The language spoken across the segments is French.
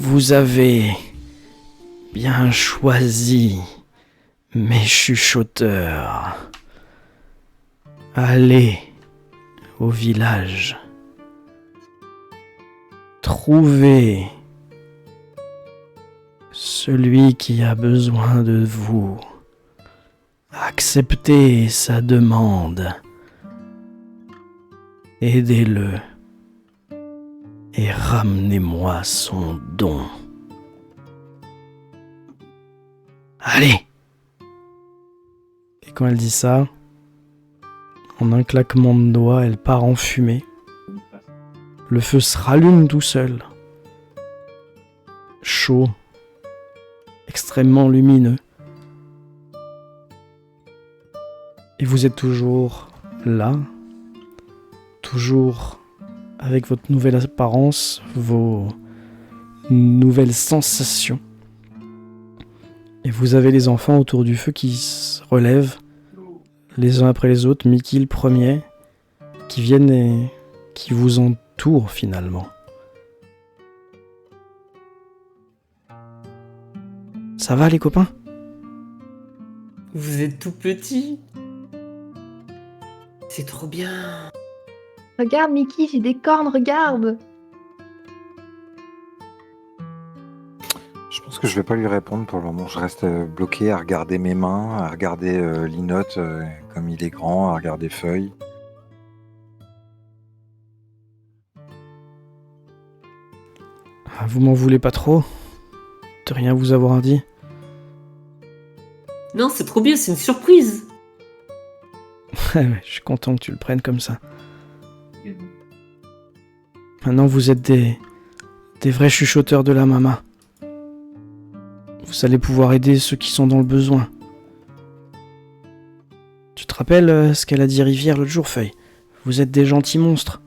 Vous avez bien choisi, mes chuchoteurs. Allez au village. Trouvez celui qui a besoin de vous. Acceptez sa demande. Aidez-le. Et ramenez-moi son don. Allez! Et quand elle dit ça, en un claquement de doigts, elle part en fumée. Le feu se rallume tout seul. Chaud. Extrêmement lumineux. Et vous êtes toujours là. Toujours avec votre nouvelle apparence, vos nouvelles sensations. Et vous avez les enfants autour du feu qui se relèvent, les uns après les autres, Mickey le premier, qui viennent et qui vous entourent finalement. Ça va les copains ? Vous êtes tout petit. C'est trop bien. Regarde, Mickey, j'ai des cornes, regarde. Je pense que je vais pas lui répondre pour le moment. Je reste bloqué à regarder mes mains, à regarder Linotte comme il est grand, à regarder Feuille. Vous m'en voulez pas trop de rien vous avoir dit ? Non, c'est trop bien, c'est une surprise. Je suis content que tu le prennes comme ça. Maintenant, vous êtes des vrais chuchoteurs de la mama. Vous allez pouvoir aider ceux qui sont dans le besoin. Tu te rappelles ce qu'elle a dit Rivière l'autre jour, Feuille ? Vous êtes des gentils monstres.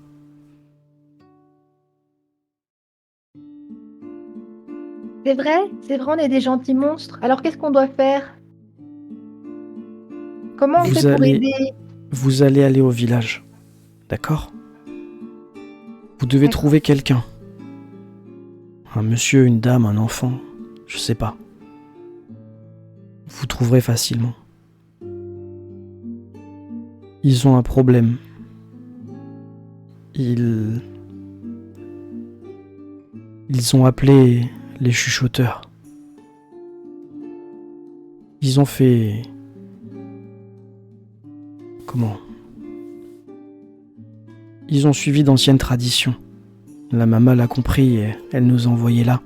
C'est vrai, on est des gentils monstres. Alors qu'est-ce qu'on doit faire? Comment on Vous fait pour allez- aider? Vous allez aller au village. D'accord ? Vous devez D'accord. trouver quelqu'un. Un monsieur, une dame, un enfant. Je sais pas. Vous trouverez facilement. Ils ont un problème. Ils ont appelé les chuchoteurs. Ils ont fait... Comment ? Ils ont suivi d'anciennes traditions. La maman l'a compris et elle nous a envoyés là.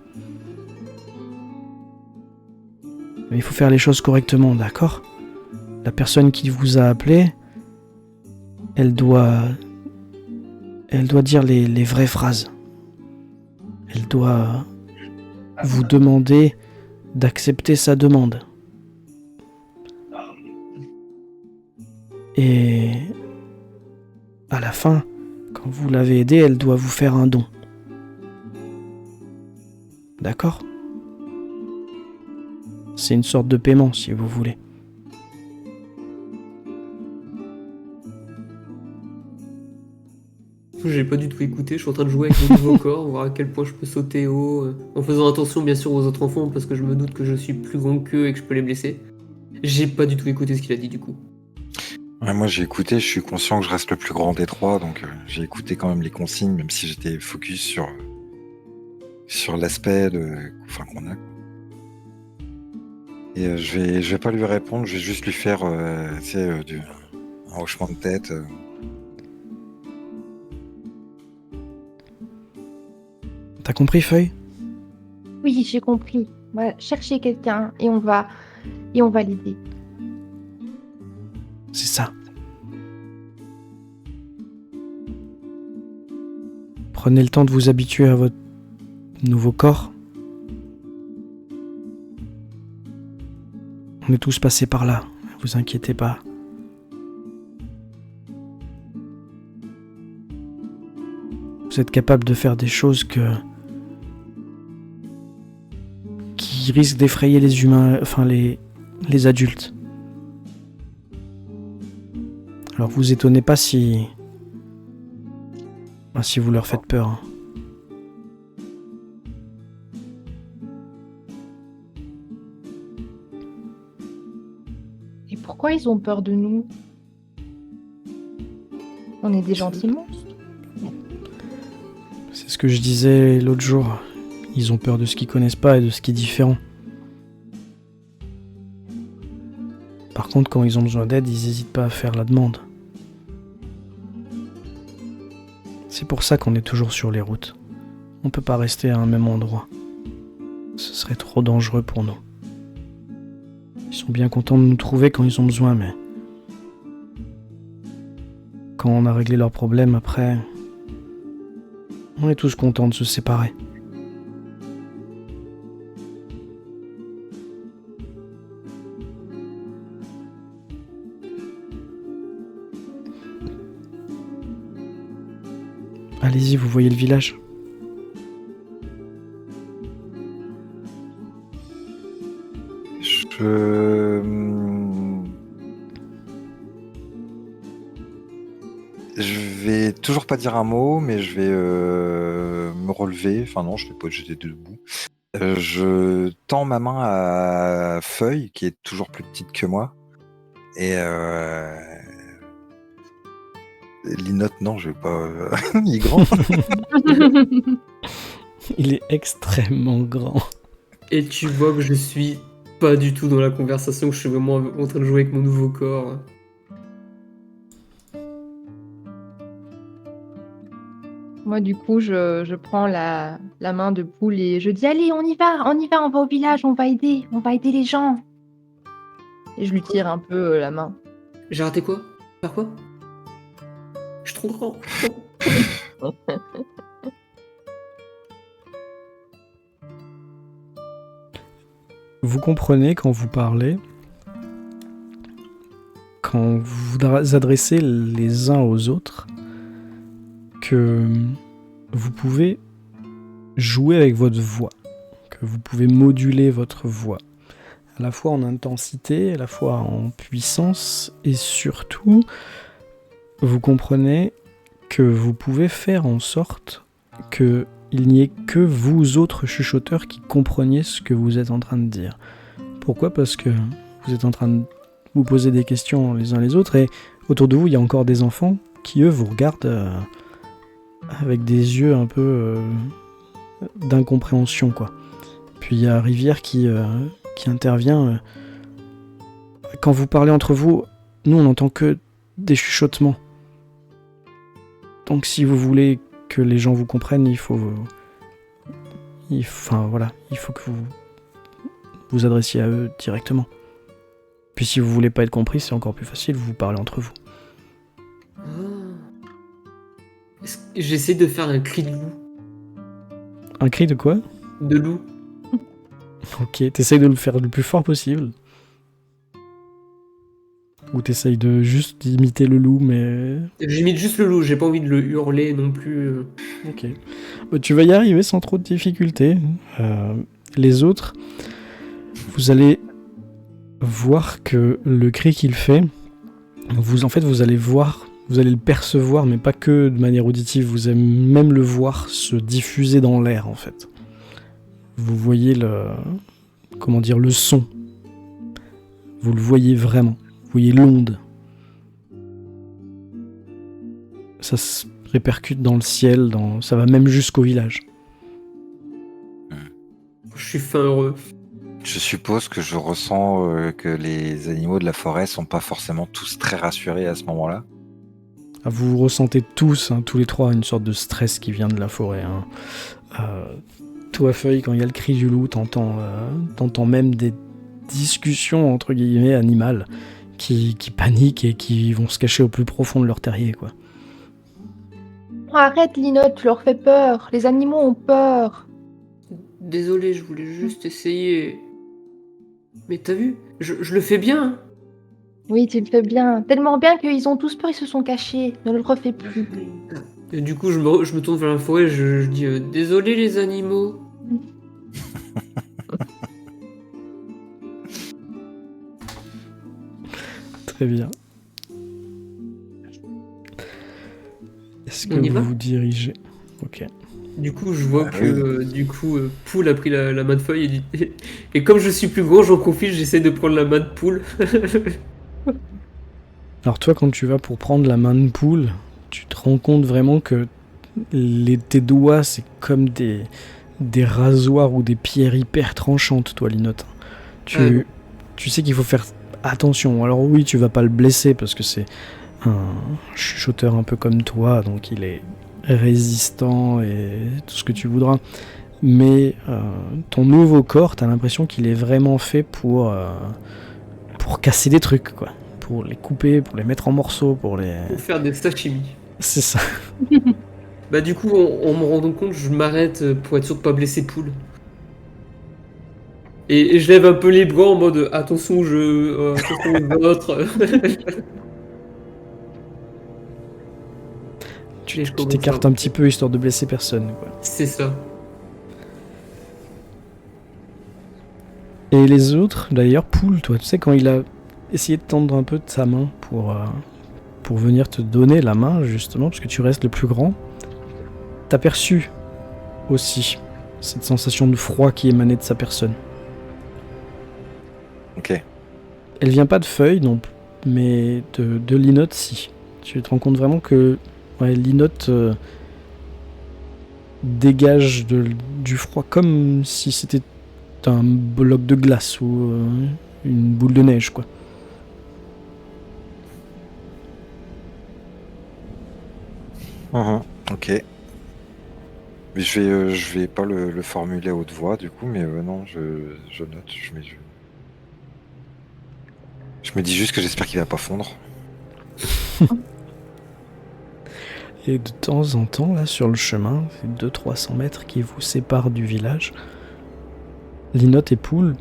Mais il faut faire les choses correctement, d'accord ? La personne qui vous a appelé, elle doit dire les vraies phrases. Elle doit vous demander d'accepter sa demande. Et à la fin, quand vous l'avez aidée, elle doit vous faire un don. D'accord ? C'est une sorte de paiement, si vous voulez. J'ai pas du tout écouté, je suis en train de jouer avec mon nouveau corps, voir à quel point je peux sauter haut, en faisant attention bien sûr aux autres enfants, parce que je me doute que je suis plus grand qu'eux et que je peux les blesser. J'ai pas du tout écouté ce qu'il a dit du coup. Ouais, moi j'ai écouté, je suis conscient que je reste le plus grand des trois, donc j'ai écouté quand même les consignes, même si j'étais focus sur l'aspect qu'on a. Et je vais pas lui répondre, je vais juste lui faire un hochement de tête. T'as compris, Feuille ? Oui, j'ai compris. On va chercher quelqu'un et on va l'aider. C'est ça. Prenez le temps de vous habituer à votre nouveau corps. On est tous passés par là, vous inquiétez pas. Vous êtes capable de faire des choses qui risquent d'effrayer les humains, enfin les adultes. Alors vous étonnez pas si vous leur faites peur. Hein. Pourquoi ils ont peur de nous? On est des gentils monstres. C'est ce que je disais l'autre jour. Ils ont peur de ce qu'ils connaissent pas et de ce qui est différent. Par contre, quand ils ont besoin d'aide, ils n'hésitent pas à faire la demande. C'est pour ça qu'on est toujours sur les routes. On peut pas rester à un même endroit. Ce serait trop dangereux pour nous. Ils sont bien contents de nous trouver quand ils ont besoin, mais... quand on a réglé leurs problèmes après... on est tous contents de se séparer. Allez-y, vous voyez le village? Je vais toujours pas dire un mot, mais je vais me relever. Enfin non, je vais pas jeter debout. Je tends ma main à Feuille, qui est toujours plus petite que moi. Et Linotte, non, je vais pas... Il est grand. Il est extrêmement grand. Et tu vois que je suis pas du tout dans la conversation, que je suis vraiment en train de jouer avec mon nouveau corps. Moi, du coup, je prends la main de Poule et je dis allez, on y va, on va au village, on va aider les gens. Et je lui tire un peu la main. J'ai raté quoi? Faire quoi? Je suis trop grand. Vous comprenez quand vous parlez, quand vous vous adressez les uns aux autres, que vous pouvez jouer avec votre voix, que vous pouvez moduler votre voix, à la fois en intensité, à la fois en puissance, et surtout, vous comprenez que vous pouvez faire en sorte qu'il n'y ait que vous autres chuchoteurs qui compreniez ce que vous êtes en train de dire. Pourquoi ? Parce que vous êtes en train de vous poser des questions les uns les autres, et autour de vous, il y a encore des enfants qui, eux, vous regardent avec des yeux un peu d'incompréhension, quoi. Puis il y a Rivière qui intervient. Quand vous parlez entre vous, nous, on n'entend que des chuchotements. Donc si vous voulez que les gens vous comprennent, il faut que vous vous adressiez à eux directement. Puis si vous voulez pas être compris, c'est encore plus facile, vous parlez entre vous. J'essaie de faire un cri de loup. Un cri de quoi ? De loup. Ok, t'essayes de le faire le plus fort possible. Ou t'essayes de juste imiter le loup, mais... J'imite juste le loup, j'ai pas envie de le hurler non plus. Ok. Bah, tu vas y arriver sans trop de difficultés. Les autres, vous allez voir que le cri qu'il fait, vous allez voir, vous allez le percevoir, mais pas que de manière auditive, vous allez même le voir se diffuser dans l'air, en fait. Vous voyez le son. Vous le voyez vraiment. Vous voyez l'onde. Ça se répercute dans le ciel, ça va même jusqu'au village. Je suis fin heureux. Je suppose que je ressens que les animaux de la forêt sont pas forcément tous très rassurés à ce moment-là. Vous ressentez tous, tous les trois, une sorte de stress qui vient de la forêt. Toi, Feuille, quand il y a le cri du loup, t'entends même des discussions entre guillemets animales qui paniquent et qui vont se cacher au plus profond de leur terrier, quoi. Arrête, Linotte, tu leur fais peur. Les animaux ont peur. Désolé, je voulais juste essayer. Mais t'as vu, je le fais bien. Hein. Oui, tu le fais bien. Tellement bien qu'ils ont tous peur, ils se sont cachés. Ne le refais plus. Et du coup, je me tourne vers la forêt, je dis désolé les animaux. Très bien. Est-ce que On y va ? vous vous dirigez ? Ok. Du coup, je vois que Poule a pris la main de Feuille et comme je suis plus gros, j'en profite, j'essaie de prendre la main de Poule. Alors toi, quand tu vas pour prendre la main de poule, tu te rends compte vraiment que tes doigts, c'est comme des rasoirs ou des pierres hyper tranchantes, toi, Linotte. Tu sais qu'il faut faire attention. Alors oui, tu vas pas le blesser parce que c'est un chuchoteur un peu comme toi, donc il est résistant et tout ce que tu voudras. Mais ton nouveau corps, t'as l'impression qu'il est vraiment fait pour casser des trucs, quoi. Pour les couper, pour les mettre en morceaux, pour faire des sashimi. C'est ça. Bah du coup, en me rendant compte, je m'arrête pour être sûr de pas blesser Poule. Et je lève un peu les bras en mode attention, attention aux autres. Tu t'écartes un petit peu histoire de blesser personne, quoi. C'est ça. Et les autres, d'ailleurs, Poule, toi, tu sais, quand il a essayé de tendre un peu de sa main pour venir te donner la main, justement, parce que tu restes le plus grand, t'as perçu aussi cette sensation de froid qui émanait de sa personne. Ok. Elle vient pas de Feuille, non, mais de Linotte, si. Tu te rends compte vraiment que Linotte dégage du froid comme si c'était un bloc de glace ou une boule de neige, quoi. Ok. Mais je vais pas le formuler à haute voix du coup, mais non, je note, je me dis juste que j'espère qu'il va pas fondre. Et de temps en temps, là, sur le chemin, c'est 200-300 mètres qui vous séparent du village, Linotte et Poule,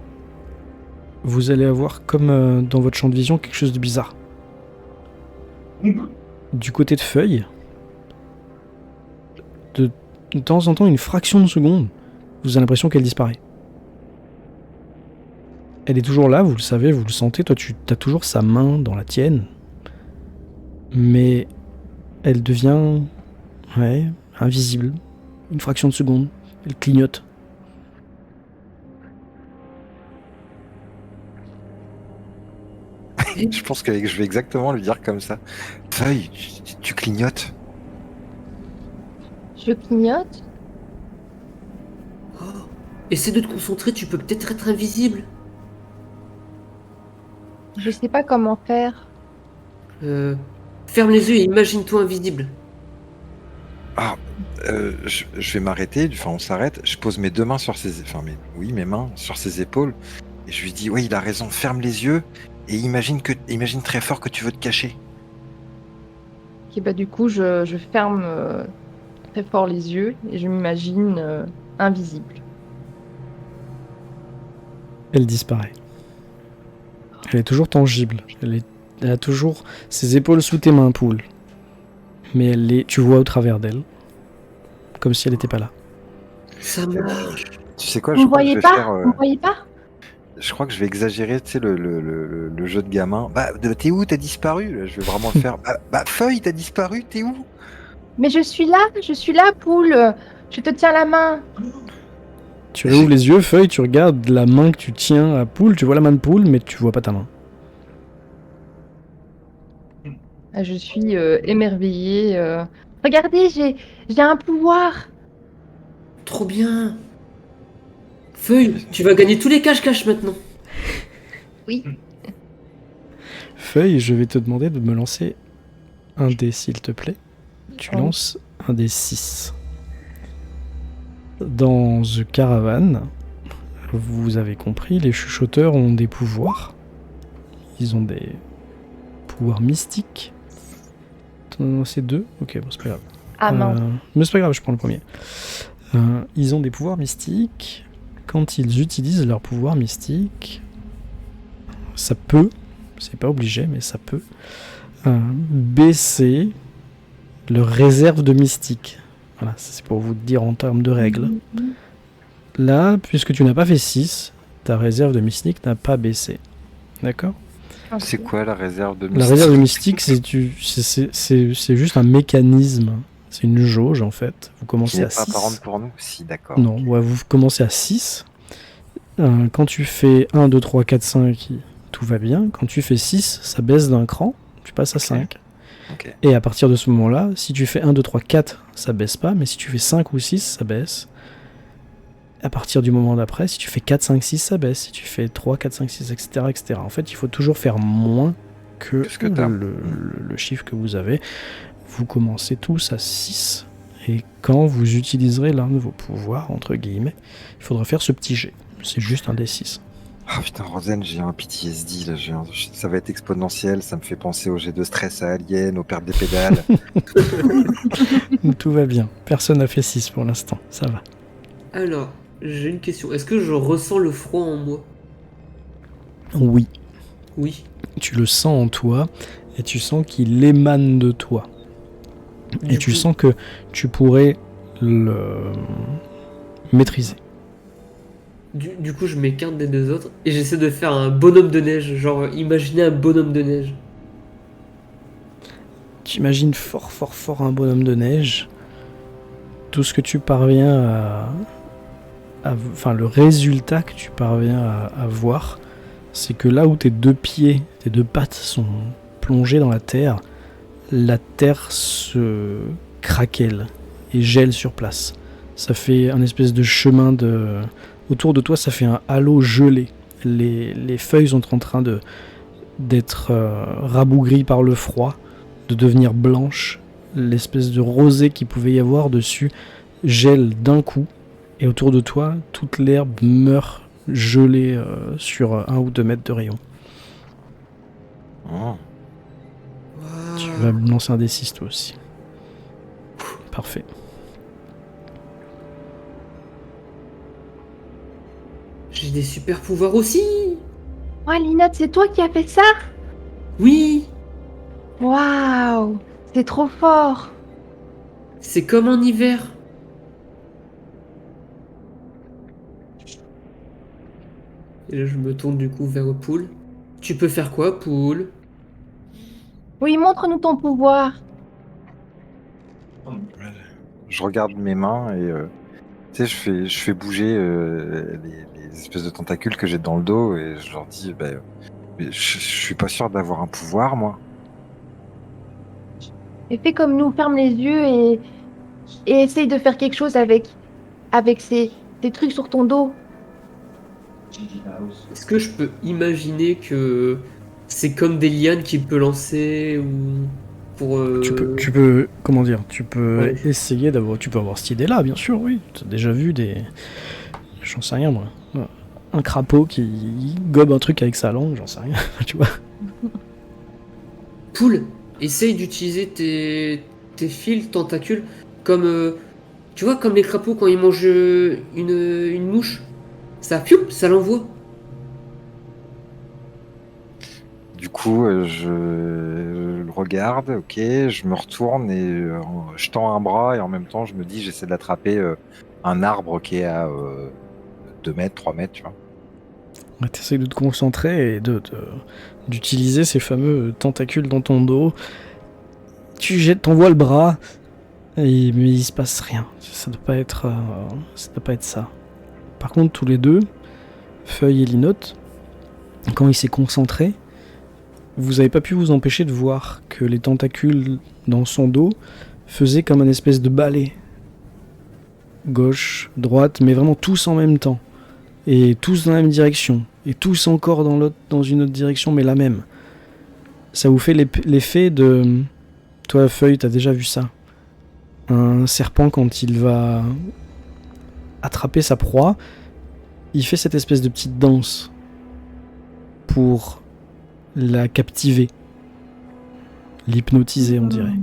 vous allez avoir comme dans votre champ de vision quelque chose de bizarre. Du côté de Feuille, de temps en temps, une fraction de seconde, vous avez l'impression qu'elle disparaît. Elle est toujours là, vous le savez, vous le sentez, toi tu as toujours sa main dans la tienne, mais elle devient invisible. Une fraction de seconde, elle clignote. Je pense que je vais exactement lui dire comme ça. Feuille, tu clignotes. Je clignote. Oh, essaie de te concentrer, tu peux peut-être être invisible. Je sais pas comment faire. Ferme les yeux et imagine-toi invisible. Ah, je vais m'arrêter, enfin on s'arrête, je pose mes deux mains sur mes mains sur ses épaules, et je lui dis, oui, il a raison, ferme les yeux, et imagine très fort que tu veux te cacher. Ok, bah du coup, je ferme très fort les yeux et je m'imagine invisible. Elle disparaît. Elle est toujours tangible. Elle a toujours ses épaules sous tes mains, Poule. Mais tu vois au travers d'elle. Comme si elle n'était pas là. Ça marche. Tu sais quoi, Vous me voyez pas ? Vous me voyez pas ? Je crois que je vais exagérer, tu sais, le jeu de gamin. Bah, t'es où ? T'as disparu ? Là, je vais vraiment le faire. Bah, Feuille, t'as disparu ? T'es où ? Mais je suis là, Poule. Je te tiens la main. Tu ouvres les yeux, Feuille, tu regardes la main que tu tiens à Poule, tu vois la main de Poule, mais tu vois pas ta main. Je suis émerveillée. Regardez, j'ai un pouvoir. Trop bien. Feuille, tu vas gagner tous les cache-cache maintenant. Oui. Feuille, je vais te demander de me lancer un dé, s'il te plaît. Tu lances un dé 6. Dans The Caravan, vous avez compris, les chuchoteurs ont des pouvoirs. Ils ont des pouvoirs mystiques. T'en as lancé 2 ? Ok, bon, c'est pas grave. Ah mince. Mais c'est pas grave, je prends le premier. Ils ont des pouvoirs mystiques. Quand ils utilisent leurs pouvoirs mystiques, ça peut, c'est pas obligé, mais ça peut baisser leur réserve de mystique. Voilà, c'est pour vous dire en termes de règles. Là, puisque tu n'as pas fait 6, ta réserve de mystique n'a pas baissé. D'accord ? Okay. C'est quoi la réserve de mystique ? La réserve de mystique, c'est juste un mécanisme. C'est une jauge, en fait. Vous commencez à 6. Qui n'est pas apparente pour nous ? Si, d'accord. Non, ouais, vous commencez à 6. Quand tu fais 1, 2, 3, 4, 5, tout va bien. Quand tu fais 6, ça baisse d'un cran, tu passes à 5. Ok. Et à partir de ce moment-là, si tu fais 1, 2, 3, 4, ça baisse pas, mais si tu fais 5 ou 6, ça baisse. À partir du moment d'après, si tu fais 4, 5, 6, ça baisse. Si tu fais 3, 4, 5, 6, etc., etc. En fait, il faut toujours faire moins que Que ce que t'as. le chiffre que vous avez. Vous commencez tous à 6. Et quand vous utiliserez l'un de vos pouvoirs, entre guillemets, il faudra faire ce petit jet. C'est juste un D6. Ah putain, Rosen, j'ai un PTSD là. Ça va être exponentiel. Ça me fait penser au jet de stress à Alien, aux pertes des pédales. Tout va bien. Personne n'a fait 6 pour l'instant. Ça va. Alors, j'ai une question. Est-ce que je ressens le froid en moi? Oui, Oui. tu le sens en toi et tu sens qu'il émane de toi. Et Du tu coup- sens que tu pourrais le maîtriser. Du coup, je m'écarte des deux autres et j'essaie de faire un bonhomme de neige. Genre, imaginez un bonhomme de neige. Tu imagines fort, fort, fort un bonhomme de neige. Tout ce que tu parviens enfin, le résultat que tu parviens à voir, c'est que là où tes deux pieds, tes deux pattes sont plongées dans la terre se craquelle et gèle sur place. Ça fait un espèce de chemin de... Autour de toi, ça fait un halo gelé. Les feuilles sont en train d'être rabougries par le froid, de devenir blanches. L'espèce de rosée qu'il pouvait y avoir dessus gèle d'un coup. Et autour de toi, toute l'herbe meurt gelée sur 1 ou 2 mètres de rayon. Oh. Tu vas me lancer un D6 toi aussi. Parfait. J'ai des super pouvoirs aussi. Oh, Linotte, c'est toi qui as fait ça? Oui. Waouh! C'est trop fort! C'est comme en hiver. Et là, je me tourne du coup vers Poule. Tu peux faire quoi, Poule? Oui, montre-nous ton pouvoir. Je regarde mes mains et tu sais, je fais bouger les espèces de tentacules que j'ai dans le dos et je leur dis, mais je suis pas sûr d'avoir un pouvoir, moi. Et fais comme nous, ferme les yeux et essaye de faire quelque chose avec ces trucs sur ton dos. Est-ce que je peux imaginer que c'est comme des lianes qu'il peut lancer ou pour Tu peux, comment dire, tu peux Ouais. essayer d'avoir, tu peux avoir cette idée-là, bien sûr, oui. Tu as déjà vu j'en sais rien moi, un crapaud qui gobe un truc avec sa langue, j'en sais rien, tu vois. Poule, essaye d'utiliser tes fils tentacules comme tu vois comme les crapauds quand ils mangent une mouche, ça l'envoie. Du coup, je le regarde, ok, je me retourne et je tends un bras et en même temps, je me dis, j'essaie d'attraper un arbre qui est à 2 mètres, 3 mètres, tu vois. Ouais, t'essayes de te concentrer et d'utiliser ces fameux tentacules dans ton dos. T'envoies le bras, mais il se passe rien. Ça doit pas être ça. Par contre, tous les deux, Feuille et Linotte, quand il s'est concentré, vous avez pas pu vous empêcher de voir que les tentacules dans son dos faisaient comme un espèce de balai. Gauche, droite, mais vraiment tous en même temps. Et tous dans la même direction. Et tous encore dans une autre direction, mais la même. Ça vous fait l'effet de... Toi, Feuille, t'as déjà vu ça. Un serpent, quand il va attraper sa proie, il fait cette espèce de petite danse pour la captiver. L'hypnotiser, on dirait.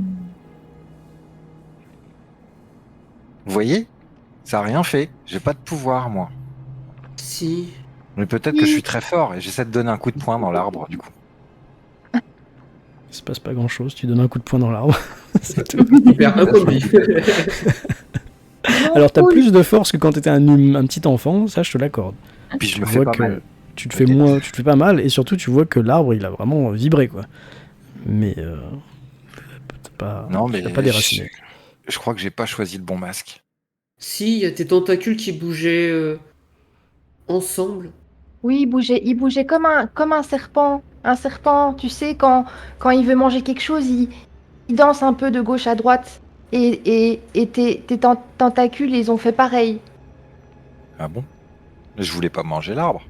Vous voyez? Ça a rien fait. J'ai pas de pouvoir, moi. Si. Mais peut-être que je suis très fort et j'essaie de donner un coup de poing dans l'arbre, du coup. Il se passe pas grand chose, tu donnes un coup de poing dans l'arbre. C'est tout. Il perd un point de vie. Alors t'as plus de force que quand t'étais un petit enfant, ça je te l'accorde. Puis je Tu me fais vois pas que mal. tu te fais Ok. tu te fais pas mal et surtout tu vois que l'arbre il a vraiment vibré quoi. Mais Non, mais t'as pas déraciné. je crois que j'ai pas choisi le bon masque. Si, il y a tes tentacules qui bougeaient ensemble. Oui, il bougeait comme un serpent. Un serpent, tu sais, quand il veut manger quelque chose, il danse un peu de gauche à droite. Et tes tentacules, ils ont fait pareil. Ah bon? Je voulais pas manger l'arbre.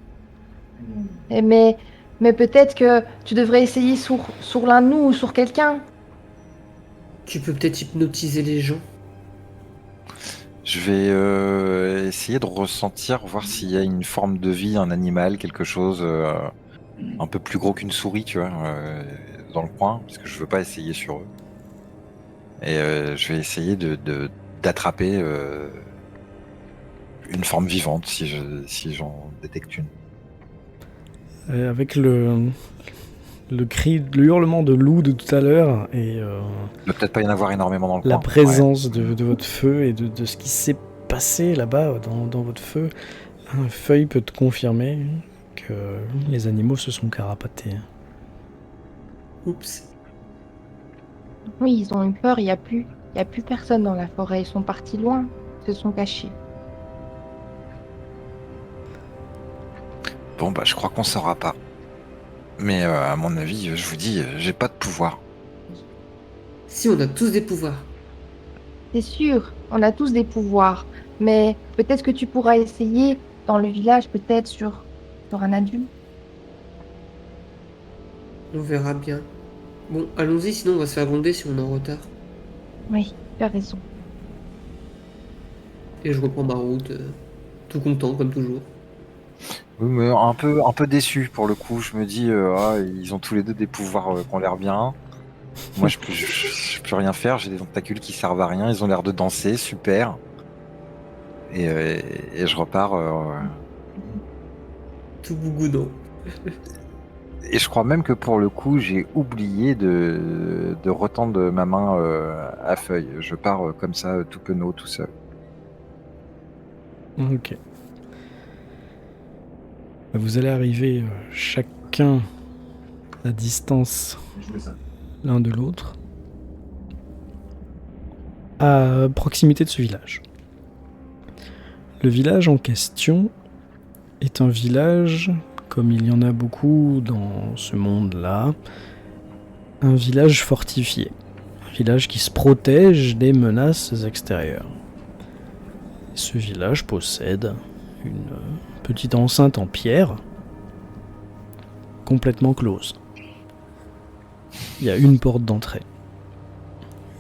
Et mais peut-être que tu devrais essayer sur l'un de nous ou sur quelqu'un. Tu peux peut-être hypnotiser les gens. Je vais essayer de ressentir, voir s'il y a une forme de vie, un animal, quelque chose un peu plus gros qu'une souris, tu vois, dans le coin, parce que je veux pas essayer sur eux. Et je vais essayer d'attraper une forme vivante si j'en détecte une. Avec le hurlement de loup de tout à l'heure et Il doit peut-être pas y en avoir énormément dans le coin. la présence de votre feu et de ce qui s'est passé là-bas dans votre feu, un feuille peut te confirmer que les animaux se sont carapatés. Oups. Oui, ils ont eu peur, il y a plus personne dans la forêt. Ils sont partis loin, ils se sont cachés. Bon, bah, je crois qu'on saura pas. Mais à mon avis, je vous dis, j'ai pas de pouvoir. Si on a tous des pouvoirs. C'est sûr, on a tous des pouvoirs, mais peut-être que tu pourras essayer dans le village, peut-être sur un adulte. On verra bien. Bon, allons-y, sinon on va se faire gronder si on est en retard. Oui, tu as raison. Et je reprends ma route, tout content comme toujours. Oui, mais un peu déçu pour le coup. Je me dis, ils ont tous les deux des pouvoirs qui ont l'air bien. Moi, je peux rien faire. J'ai des tentacules qui servent à rien. Ils ont l'air de danser, super. Et je repars. Tout bougoudant. Et je crois même que pour le coup, j'ai oublié de retendre ma main à feuille. Je pars comme ça, tout penaud, tout seul. Ok. Vous allez arriver chacun à distance l'un de l'autre, à proximité de ce village. Le village en question est un village, comme il y en a beaucoup dans ce monde-là, un village fortifié. Un village qui se protège des menaces extérieures. Ce village possède une petite enceinte en pierre, complètement close. Il y a une porte d'entrée.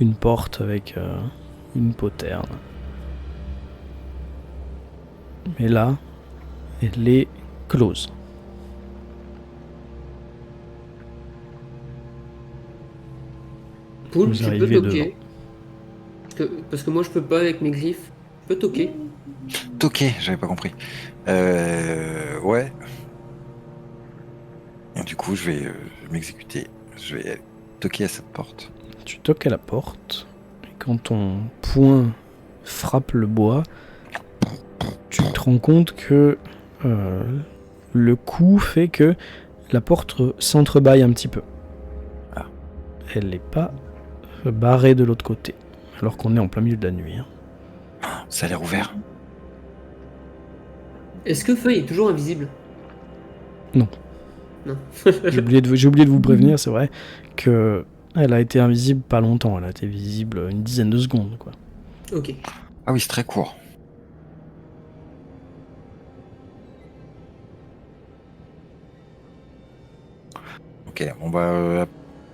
Une porte avec une poterne. Mais là, elle est close. Poule, Vous tu peux arrivez toquer. Parce que moi je peux pas avec mes griffes. Je peux toquer. Toqué, j'avais pas compris. Ouais. Et du coup, je vais m'exécuter. Je vais toquer à cette porte. Tu toques à la porte, et quand ton poing frappe le bois, tu te rends compte que le coup fait que la porte s'entrebâille un petit peu. Ah. Elle n'est pas barrée de l'autre côté, alors qu'on est en plein milieu de la nuit. Hein. Ça a l'air ouvert. Est-ce que Feuille est toujours invisible? Non. Non. J'ai oublié de vous prévenir, c'est vrai, que elle a été invisible pas longtemps, elle a été visible une dizaine de secondes, quoi. Ok. Ah oui, c'est très court. Ok, bon bah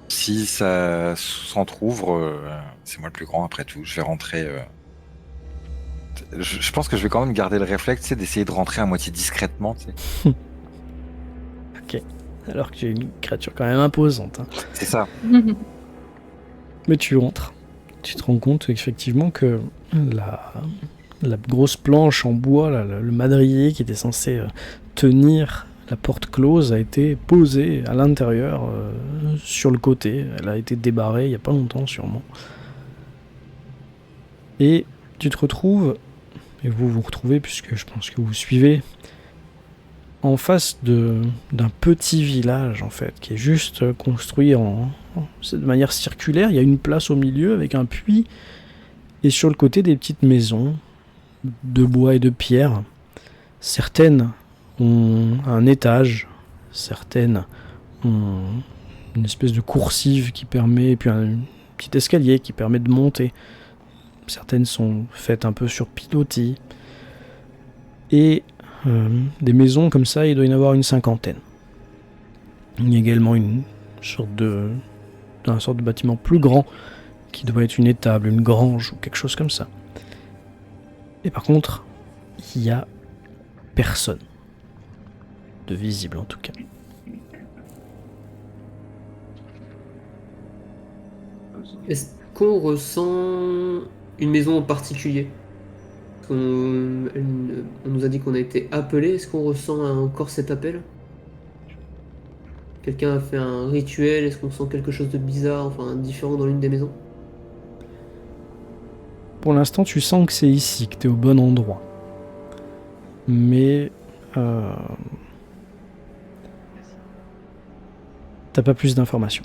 si ça s'entrouvre, c'est moi le plus grand après tout. Je vais rentrer. Je pense que je vais quand même garder le réflexe, tu sais, d'essayer de rentrer à moitié discrètement, tu sais. Ok. Alors que tu es une créature quand même imposante. Hein. C'est ça. Mais tu rentres. Tu te rends compte effectivement que la grosse planche en bois, là, le madrier qui était censé tenir la porte close a été posée à l'intérieur, sur le côté. Elle a été débarrée il n'y a pas longtemps sûrement. Et tu te retrouves, et vous vous retrouvez puisque je pense que vous suivez, en face d'un petit village en fait, qui est juste construit de manière circulaire. Il y a une place au milieu avec un puits, et sur le côté des petites maisons de bois et de pierre. Certaines ont un étage, certaines ont une espèce de coursive qui permet, et puis un petit escalier qui permet de monter. Certaines sont faites un peu sur pilotis. Et des maisons comme ça, il doit y en avoir une 50aine. Il y a également une sorte de bâtiment plus grand qui doit être une étable, une grange ou quelque chose comme ça. Et par contre, il n'y a personne. De visible en tout cas. Est-ce qu'on ressent une maison en particulier? On nous a dit qu'on a été appelé. Est-ce qu'on ressent encore cet appel? Quelqu'un a fait un rituel? Est-ce qu'on sent quelque chose de bizarre, enfin différent dans l'une des maisons? Pour l'instant, tu sens que c'est ici, que tu es au bon endroit. Mais t'as pas plus d'informations.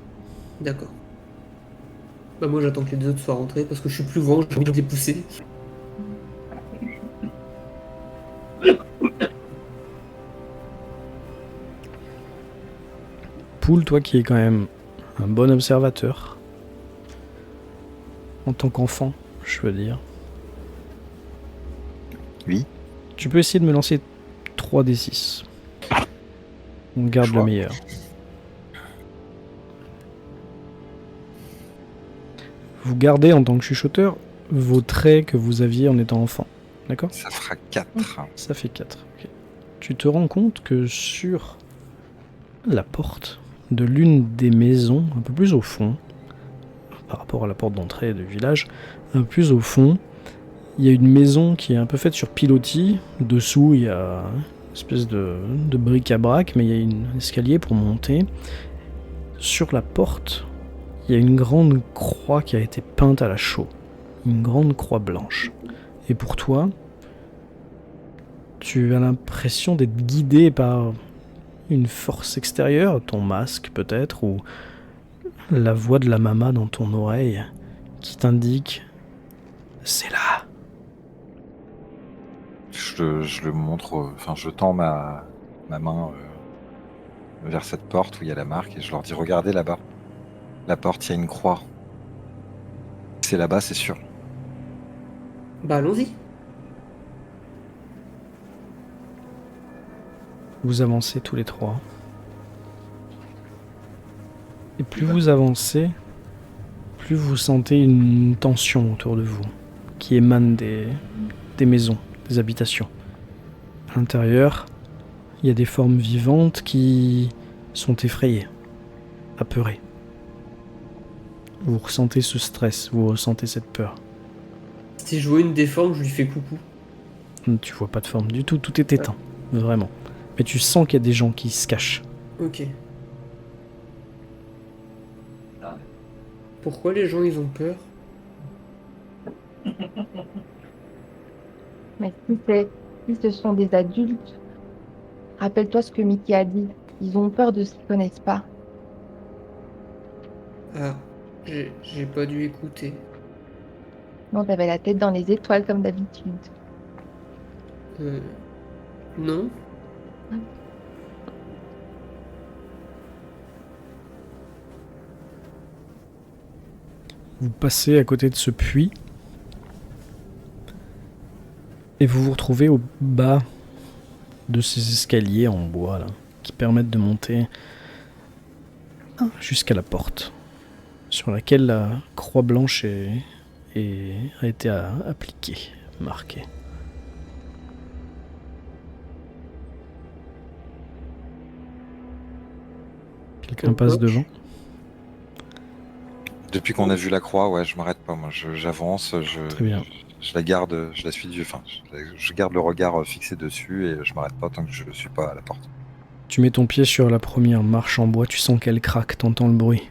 D'accord. Bah moi j'attends que les deux autres soient rentrés parce que je suis plus grand, j'ai envie de les pousser. Poule, toi qui es quand même un bon observateur, en tant qu'enfant, je veux dire. Oui. Tu peux essayer de me lancer 3d6. On garde le Choix. meilleur. Vous gardez en tant que chuchoteur vos traits que vous aviez en étant enfant. D'accord ? Ça fera 4. Ça fait 4. Ok. Tu te rends compte que sur la porte de l'une des maisons, un peu plus au fond, par rapport à la porte d'entrée du village, un peu plus au fond, il y a une maison qui est un peu faite sur pilotis. Dessous, il y a une espèce de bric-à-brac, mais il y a un escalier pour monter. Sur la porte, il y a une grande croix qui a été peinte à la chaux. Une grande croix blanche. Et pour toi, tu as l'impression d'être guidé par une force extérieure, ton masque peut-être, ou la voix de la mama dans ton oreille qui t'indique « c'est là ». Je le montre, enfin je tends ma main vers cette porte où il y a la marque et je leur dis regardez là-bas. La porte, il y a une croix. C'est là-bas, c'est sûr. Bah allons-y. Vous avancez tous les trois. Et plus vous avancez, plus vous sentez une tension autour de vous qui émane des maisons, des habitations. À l'intérieur, il y a des formes vivantes qui sont effrayées, apeurées. Vous ressentez ce stress, vous ressentez cette peur. Si je vois une des formes, je lui fais coucou. Tu vois pas de forme du tout, tout est éteint, vraiment. Mais tu sens qu'il y a des gens qui se cachent. Ok. Pourquoi les gens ils ont peur? Mais si ce sont des adultes, rappelle-toi ce que Mickey a dit. Ils ont peur de ce qu'ils connaissent pas. Ah, j'ai pas dû écouter. Non, t'avais la tête dans les étoiles comme d'habitude. Non? Vous passez à côté de ce puits et vous vous retrouvez au bas de ces escaliers en bois là, qui permettent de monter jusqu'à la porte, sur laquelle la croix blanche a été appliquée, marquée. Quelqu'un passe devant. Depuis qu'on a vu la croix, ouais, je m'arrête pas. Moi, j'avance, Très bien. je la garde, je la suis du, enfin, je garde le regard fixé dessus et je m'arrête pas tant que je ne suis pas à la porte. Tu mets ton pied sur la première marche en bois, tu sens qu'elle craque, t'entends le bruit.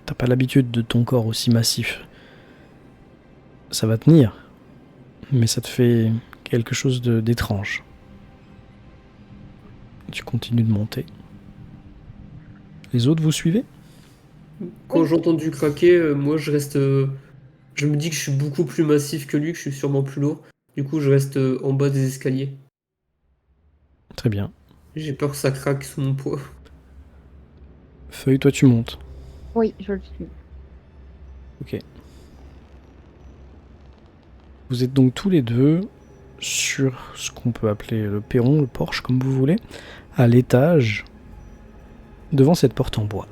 T'as pas l'habitude de ton corps aussi massif. Ça va tenir, mais ça te fait quelque chose d'étrange. Tu continues de monter. Les autres, vous suivez ? Quand j'ai entendu craquer, moi je reste. Je me dis que je suis beaucoup plus massif que lui, que je suis sûrement plus lourd. Du coup, je reste en bas des escaliers. Très bien. J'ai peur que ça craque sous mon poids. Feuille, toi tu montes. Oui, je le suis. Ok. Vous êtes donc tous les deux sur ce qu'on peut appeler le perron, le porche, comme vous voulez, à l'étage, devant cette porte en bois.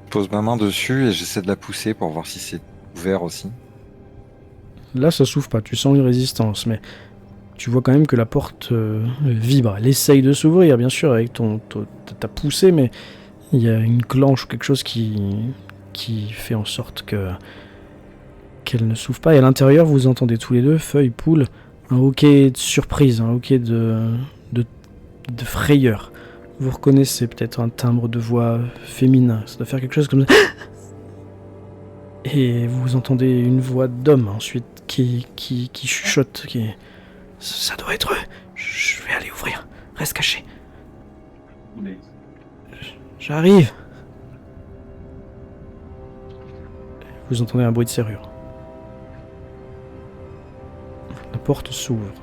Je pose ma main dessus et j'essaie de la pousser pour voir si c'est ouvert aussi. Là, ça s'ouvre pas, tu sens une résistance, mais tu vois quand même que la porte vibre. Elle essaye de s'ouvrir, bien sûr, avec ta poussée, mais il y a une clenche ou quelque chose qui fait en sorte qu'elle ne s'ouvre pas. Et à l'intérieur, vous entendez tous les deux, Feuille, Poule, un hoquet de surprise, un hoquet de frayeur. Vous reconnaissez peut-être un timbre de voix féminin. Ça doit faire quelque chose comme ça. Et vous entendez une voix d'homme ensuite qui chuchote. Ça doit être eux. Je vais aller ouvrir. Reste caché. J'arrive. Vous entendez un bruit de serrure. La porte s'ouvre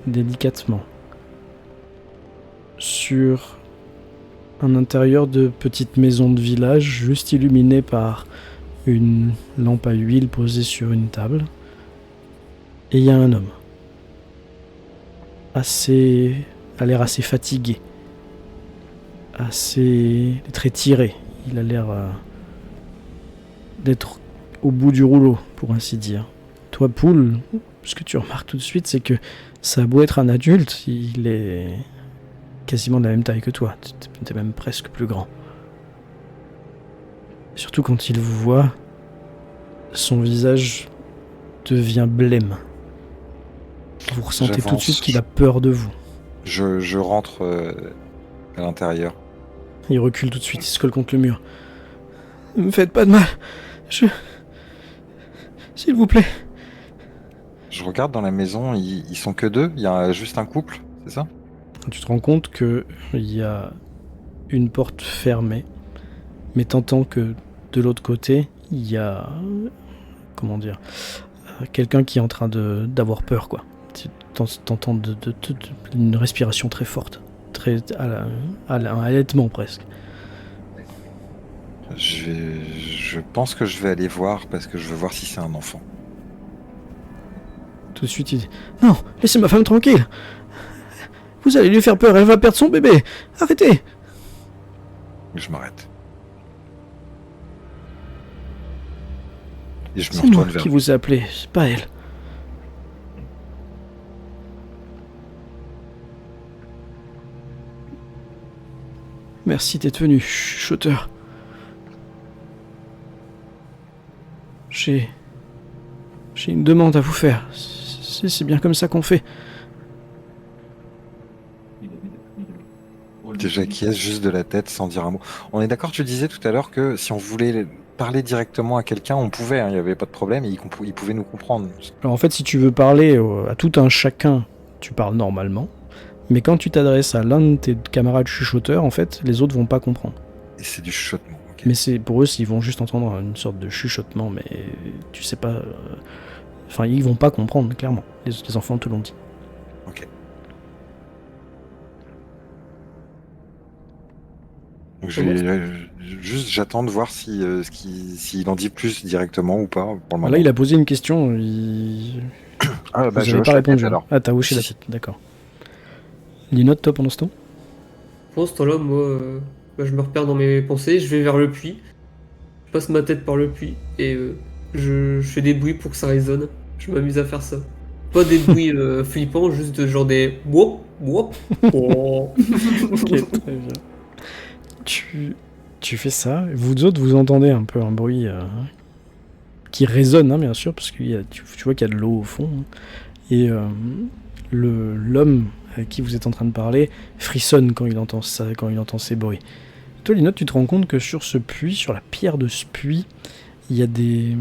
délicatement sur un intérieur de petite maison de village juste illuminée par une lampe à huile posée sur une table. Et il y a un homme. A l'air assez fatigué. Très tiré. Il a l'air d'être au bout du rouleau, pour ainsi dire. Toi, Poule, ce que tu remarques tout de suite, c'est que ça a beau être un adulte, il est quasiment de la même taille que toi. T'es même presque plus grand. Surtout quand il vous voit, son visage devient blême. Vous ressentez tout de suite qu'il a peur de vous. Je rentre à l'intérieur. Il recule tout de suite, il se colle contre le mur. Ne me faites pas de mal. S'il vous plaît. Je regarde dans la maison, ils sont que deux, il y a juste un couple, c'est ça? Tu te rends compte qu'il y a une porte fermée, mais t'entends que de l'autre côté, il y a... Comment dire, quelqu'un qui est en train d'avoir peur, quoi. Tu t'entends une respiration très forte, très un halètement presque. Je pense que je vais aller voir parce que je veux voir si c'est un enfant. Tout de suite, il dit « Non, laissez ma femme tranquille. Vous allez lui faire peur, elle va perdre son bébé. Arrêtez !» Je m'arrête. Et je me C'est moi retourne vers qui lui. vous ai appelé, c'est pas elle. Merci d'être venu, chuchoteur. J'ai une demande à vous faire. C'est bien comme ça qu'on fait. Déjà qui est juste de la tête sans dire un mot. On est d'accord, tu disais tout à l'heure que si on voulait parler directement à quelqu'un, on pouvait, hein, il n'y avait pas de problème, et il pouvait nous comprendre. Alors en fait, si tu veux parler à tout un chacun, tu parles normalement. Mais quand tu t'adresses à l'un de tes camarades chuchoteurs, en fait, les autres vont pas comprendre. Et c'est du chuchotement. Okay. Mais c'est pour eux, ils vont juste entendre une sorte de chuchotement, mais tu sais pas... Enfin, ils vont pas comprendre, clairement. Les enfants te l'ont dit. Ok. Donc j'attends de voir s'il en dit plus directement ou pas. Pour le moment. Là, il a posé une question. Ah, bah, vous n'avez pas répondu. Alors. Ah, t'as hoché la tête, d'accord. Linotte, toi, pendant ce temps? Pendant ce temps-là, moi, je me repère dans mes pensées, je vais vers le puits. Je passe ma tête par le puits et je fais des bruits pour que ça résonne. Je m'amuse à faire ça. Pas des bruits flippants, juste genre des wop, wop, wop. Ok, très bien. Tu fais ça, vous autres, vous entendez un peu un bruit qui résonne, hein, bien sûr, parce que tu vois qu'il y a de l'eau au fond. Hein, et l'homme avec qui vous êtes en train de parler frissonne quand il entend ça, quand il entend ces bruits. Toi, Linotte, tu te rends compte que sur ce puits, sur la pierre de ce puits, il y a des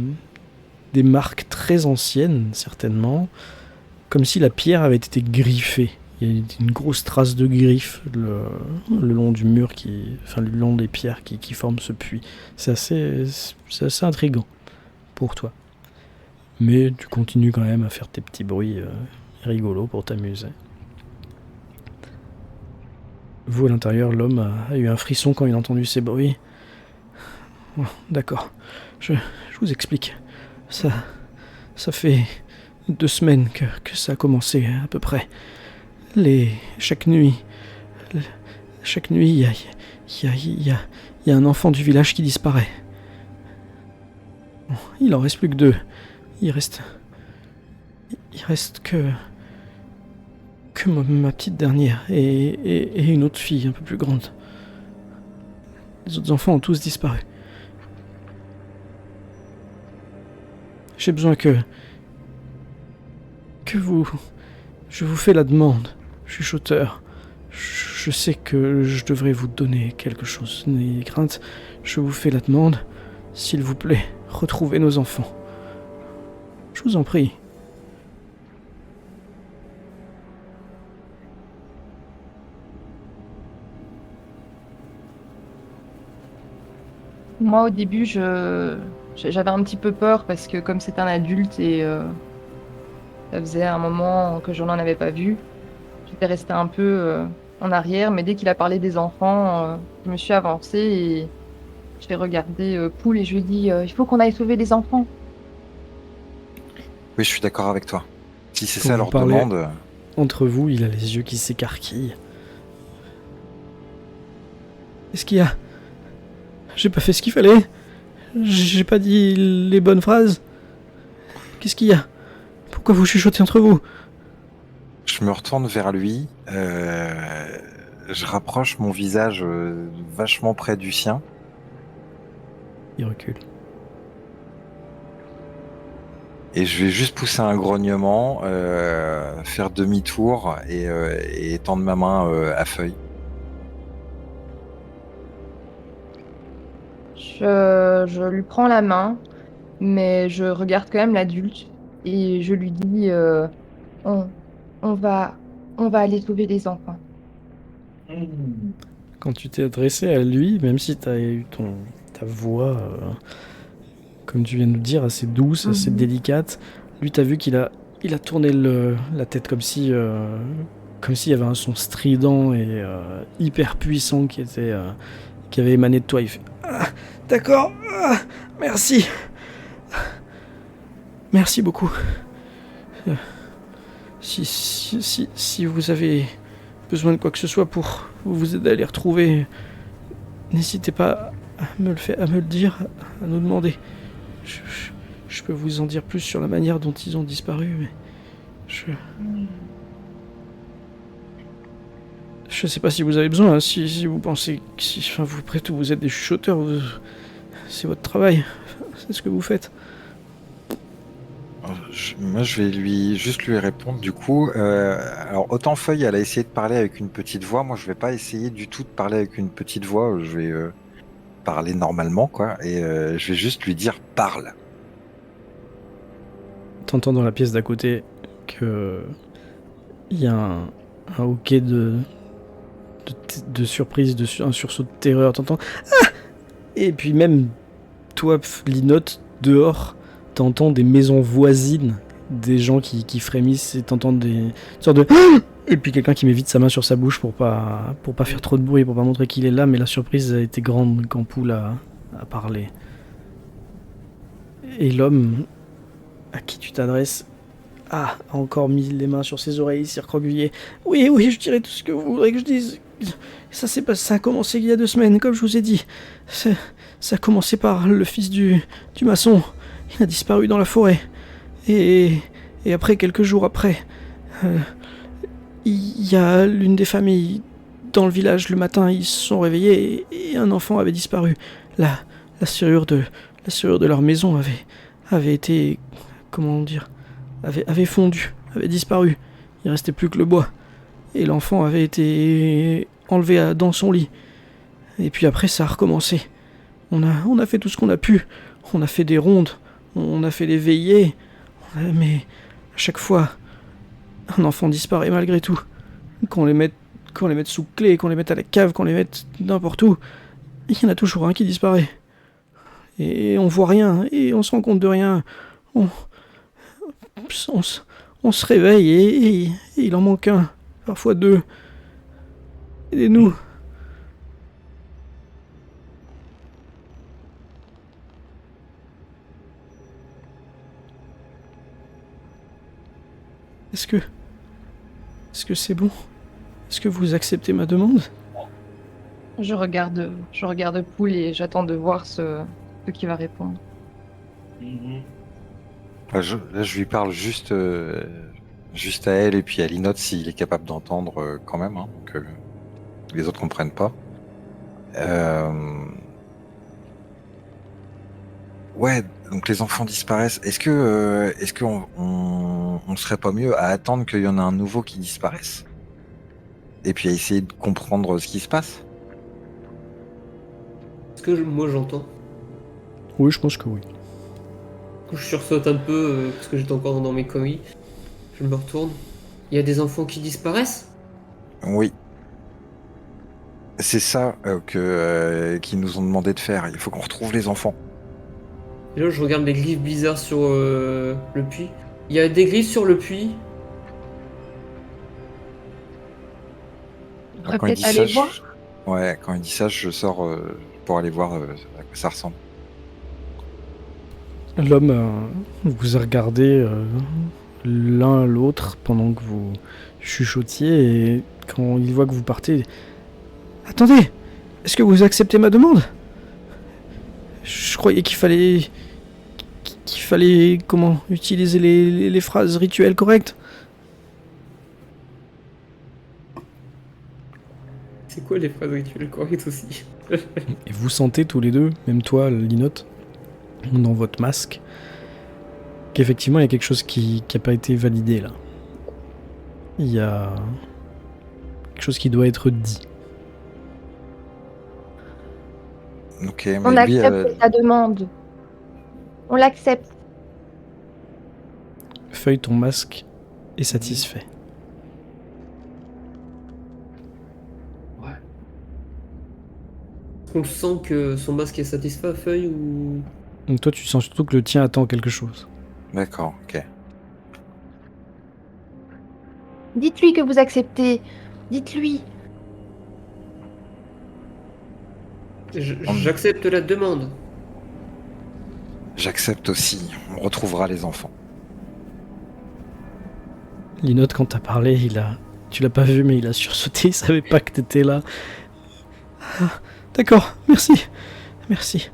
marques très anciennes, certainement, comme si la pierre avait été griffée. Il y a une grosse trace de griffes le long du mur, le long des pierres qui forment ce puits. C'est assez intriguant pour toi. Mais tu continues quand même à faire tes petits bruits rigolos pour t'amuser. Vous, à l'intérieur, l'homme a eu un frisson quand il a entendu ces bruits. Oh, d'accord, je vous explique. Ça fait 2 semaines que ça a commencé, à peu près. Chaque nuit, il y a un enfant du village qui disparaît. Bon, il en reste plus que 2. Il reste que ma petite dernière et une autre fille un peu plus grande. Les autres enfants ont tous disparu. J'ai besoin que je vous fais la demande, chuchoteur. Je sais que je devrais vous donner quelque chose. N'ayez crainte, je vous fais la demande. S'il vous plaît, retrouvez nos enfants. Je vous en prie. Moi, au début, j'avais un petit peu peur parce que comme c'est un adulte et ça faisait un moment que je n'en avais pas vu, j'étais restée un peu en arrière. Mais dès qu'il a parlé des enfants, je me suis avancée et j'ai regardé Poule et je lui ai dit il faut qu'on aille sauver les enfants. Oui, je suis d'accord avec toi. Si c'est Quand ça vous leur parlez demande... Entre vous, il a les yeux qui s'écarquillent. Qu'est-ce qu'il y a ? J'ai pas fait ce qu'il fallait. J'ai pas dit les bonnes phrases. Qu'est-ce qu'il y a ? Pourquoi vous chuchotez entre vous ? Je me retourne vers lui. Je rapproche mon visage vachement près du sien. Il recule. Et je vais juste pousser un grognement, faire demi-tour et tendre ma main à Feuille. Je lui prends la main, mais je regarde quand même l'adulte et je lui dis on, on va aller sauver les enfants. Quand tu t'es adressé à lui, même si t'as eu ta voix, comme tu viens de nous dire, assez douce, assez délicate, lui t'as vu qu'il a tourné la tête comme s'il y avait un son strident et hyper puissant qui avait émané de toi. Il fait d'accord, merci. Merci beaucoup. Si vous avez besoin de quoi que ce soit pour vous aider à les retrouver, n'hésitez pas à me le dire, à nous demander. Je peux vous en dire plus sur la manière dont ils ont disparu, mais je sais pas si vous avez besoin, hein, si vous pensez que vous, après tout, vous êtes des chuchoteurs, c'est votre travail, c'est ce que vous faites. Moi, je vais juste lui répondre du coup. Alors, autant Feuille, elle a essayé de parler avec une petite voix. Moi, je vais pas essayer du tout de parler avec une petite voix. Je vais parler normalement, quoi. Et je vais juste lui dire « parle ». T'entends dans la pièce d'à côté que il y a un hoquet de surprise, un sursaut de terreur. T'entends ah. Et puis même toi, Linotte, dehors, t'entends des maisons voisines, des gens qui frémissent et t'entends des sortes de et puis quelqu'un qui met vite sa main sur sa bouche pour pas faire trop de bruit, pour pas montrer qu'il est là, mais la surprise a été grande quand Poule a parlé. Et l'homme à qui tu t'adresses a encore mis les mains sur ses oreilles, s'est recroquevillé. Oui, je dirai tout ce que vous voudrez que je dise. Ça a commencé il y a 2 semaines, comme je vous ai dit. Ça a commencé par le fils du maçon. Il a disparu dans la forêt. Et après, quelques jours après, il y a l'une des familles dans le village. Le matin, ils se sont réveillés et un enfant avait disparu. La serrure de leur maison avait été... Comment dire, avait fondu, avait disparu. Il restait plus que le bois. Et l'enfant avait été enlevé dans son lit. Et puis après, ça a recommencé. On a fait tout ce qu'on a pu. On a fait des rondes. On a fait des veillées. Mais à chaque fois, un enfant disparaît malgré tout. Qu'on les mette sous clé, qu'on les mette à la cave, qu'on les mette n'importe où, il y en a toujours un qui disparaît. Et on voit rien, et on se rend compte de rien. On se réveille et il en manque un, parfois deux. Aidez-nous. Est-ce que c'est bon? Est-ce que vous acceptez ma demande? Je regarde Poule et j'attends de voir ce qui va répondre. Là, je lui parle juste à elle et puis à Linotte s'il est capable d'entendre quand même, hein, que les autres comprennent pas. Ouais, donc les enfants disparaissent. Est-ce que on serait pas mieux à attendre qu'il y en ait un nouveau qui disparaisse? Et puis à essayer de comprendre ce qui se passe? Est-ce que moi j'entends? Oui, je pense que oui. Du coup, je sursaute un peu parce que j'étais encore dans mes conneries. Je me retourne. Il y a des enfants qui disparaissent? Oui. C'est ça qu'ils nous ont demandé de faire. Il faut qu'on retrouve les enfants. Et là, je regarde les glyphes bizarres sur le puits. Il y a des glyphes sur le puits. On pourrait Quand il peut-être dit aller ça, voir. Ouais, quand il dit ça, je sors pour aller voir à quoi ça ressemble. L'homme vous a regardé l'un l'autre pendant que vous chuchotiez et quand il voit que vous partez... Attendez! Est-ce que vous acceptez ma demande? Je croyais qu'il fallait... comment utiliser les phrases rituelles correctes. C'est quoi les phrases rituelles correctes aussi? Et vous sentez tous les deux, même toi, Linotte, dans votre masque, qu'effectivement il y a quelque chose qui n'a pas été validé là. Il y a quelque chose qui doit être dit. Ok, mais On lui, accepte ta demande. On l'accepte. Feuille, ton masque est satisfait. On sent que son masque est satisfait à Feuille ou... Donc toi tu sens surtout que le tien attend quelque chose. d'accord, ok. Dites-lui que vous acceptez. Dites-lui. J'accepte la demande. J'accepte aussi. On retrouvera les enfants. Linotte, quand t'as parlé, tu l'as pas vu, mais il a sursauté, il savait pas que t'étais là. Ah, d'accord, merci. Merci.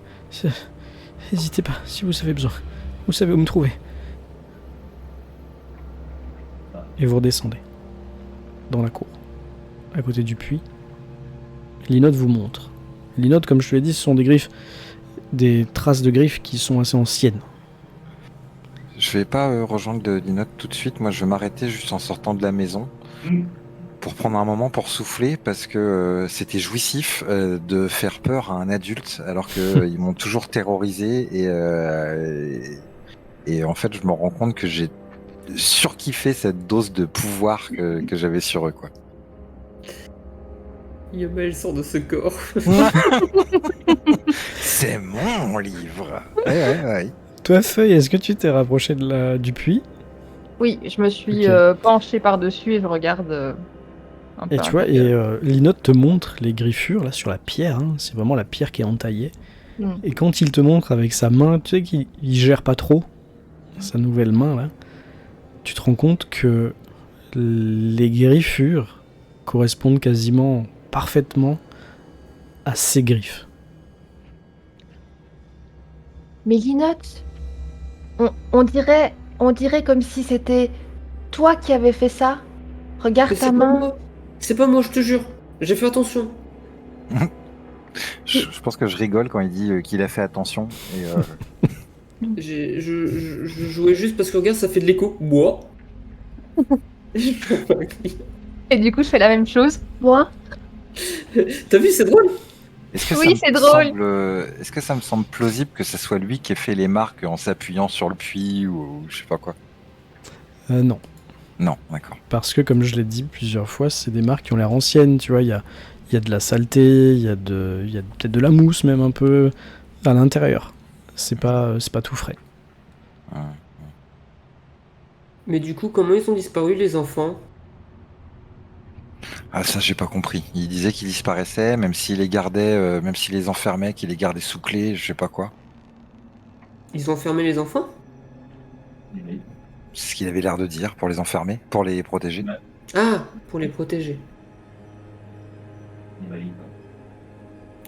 N'hésitez pas, si vous avez besoin. Vous savez où me trouver. Et vous redescendez. Dans la cour. À côté du puits. Linotte vous montre. Linotte, comme je te l'ai dit, ce sont des traces de griffes qui sont assez anciennes. Je vais pas rejoindre Linotte tout de suite. Moi, je vais m'arrêter juste en sortant de la maison pour prendre un moment pour souffler parce que c'était jouissif de faire peur à un adulte alors qu'ils m'ont toujours terrorisé et en fait, je me rends compte que j'ai surkiffé cette dose de pouvoir que j'avais sur eux, quoi. Yamael sort de ce corps. C'est mon livre. Ouais. Toi, Feuille, est-ce que tu t'es rapproché du puits? Oui, je me suis Ok. penchée par-dessus et je regarde un peu. Et tu vois, Linotte te montre les griffures là sur la pierre, hein, c'est vraiment la pierre qui est entaillée. Mm. Et quand il te montre avec sa main, tu sais qu'il gère pas trop sa nouvelle main là, tu te rends compte que les griffures correspondent quasiment parfaitement à ses griffes. Mais Linotte, on dirait comme si c'était toi qui avais fait ça. Regarde Mais ta c'est pas main. moi. C'est pas moi, je te jure. J'ai fait attention. Je pense que je rigole quand il dit qu'il a fait attention. Et, Je jouais juste parce que regarde, ça fait de l'écho. Moi. Et du coup, je fais la même chose. Moi. T'as vu, c'est drôle. Est-ce que Oui, ça c'est me drôle. est-ce que ça me semble plausible que ce soit lui qui ait fait les marques en s'appuyant sur le puits ou je sais pas quoi? Non, Non, d'accord. parce que comme je l'ai dit plusieurs fois, c'est des marques qui ont l'air anciennes, tu vois, il y a de la saleté, il y a peut-être de la mousse même un peu à l'intérieur. C'est pas tout frais. Ouais. Mais du coup, comment ils ont disparu les enfants? Ah, ça, j'ai pas compris. Il disait qu'ils disparaissaient, même s'il les gardait, même s'il les enfermait, qu'il les gardait sous clé, je sais pas quoi. Ils ont enfermé les enfants? C'est ce qu'il avait l'air de dire pour les enfermer, pour les protéger. Ah, pour les protéger.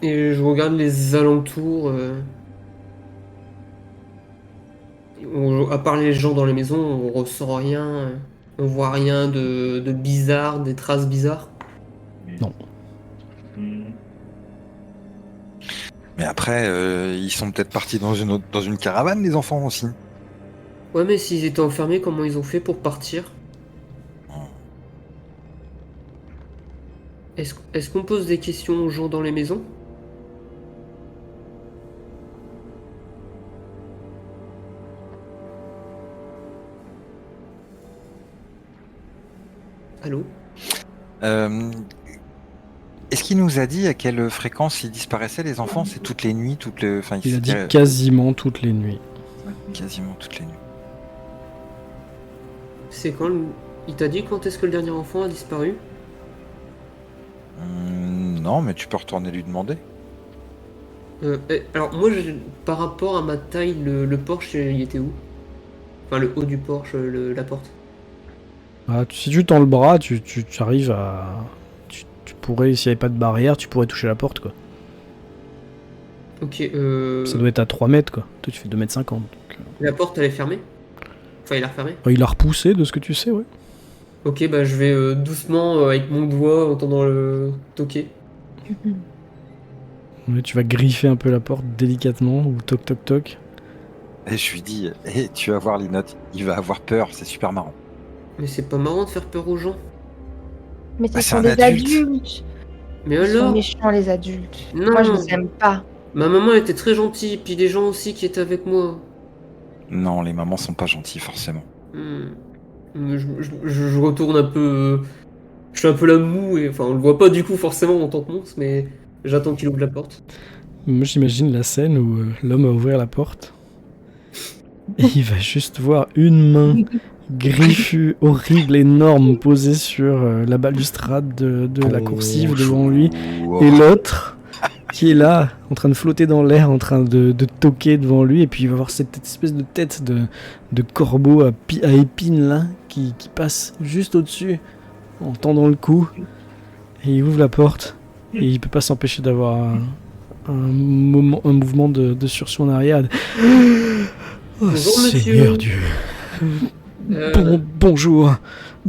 Et je regarde les alentours. À part les gens dans les maisons, on ressent rien. On voit rien de bizarre, des traces bizarres. Non. Mais après, ils sont peut-être partis dans une caravane, les enfants aussi. Ouais, mais s'ils étaient enfermés, comment ils ont fait pour partir? Est-ce qu'on pose des questions aux gens dans les maisons? Allô? Euh, Est-ce qu'il nous a dit à quelle fréquence ils disparaissaient, les enfants? C'est toutes les nuits, enfin, Il a dit c'était quasiment toutes les nuits. quasiment toutes les nuits. C'est quand il t'a dit quand est-ce que le dernier enfant a disparu? Non, mais tu peux retourner lui demander. Alors moi, par rapport à ma taille, le porche, il était où? Enfin, le haut du porche, la porte. Ah, si tu tends le bras, tu arrives à... Tu pourrais, s'il n'y avait pas de barrière, tu pourrais toucher la porte, quoi. Ok, Ça doit être à 3 mètres, quoi. Toi, tu fais 2,50 m. la porte, elle est fermée? Enfin, il a refermé? Il a repoussé, de ce que tu sais, ouais. Ok, bah je vais doucement, avec mon doigt, en entendant le toquer. Ouais, tu vas griffer un peu la porte délicatement, ou toc toc toc. Et je lui dis, tu vas voir les notes, il va avoir peur, c'est super marrant. Mais c'est pas marrant de faire peur aux gens. Mais ce Bah, c'est sont un des adulte. adultes. Mais Ils sont alors? méchants, les adultes. Non. Moi, je les aime pas. Ma maman était très gentille, puis des gens aussi qui étaient avec moi. Non, les mamans sont pas gentilles, forcément. Hmm. Je retourne un peu. Je suis un peu la moue, et enfin, on le voit pas du coup forcément en tant que monstre, mais j'attends qu'il ouvre la porte. Moi, j'imagine la scène où l'homme va ouvrir la porte. Et il va juste voir une main griffue, horrible, énorme, posée sur la balustrade de la coursive devant lui. Et l'autre qui est là, en train de flotter dans l'air, en train de toquer devant lui. Et puis il va voir cette espèce de tête de corbeau à épines là, qui passe juste au-dessus, en tendant le cou. Et il ouvre la porte. Et il peut pas s'empêcher d'avoir un mouvement de sursaut en arrière. Oh, Bonjour, Seigneur monsieur. Dieu. Euh, Bonjour.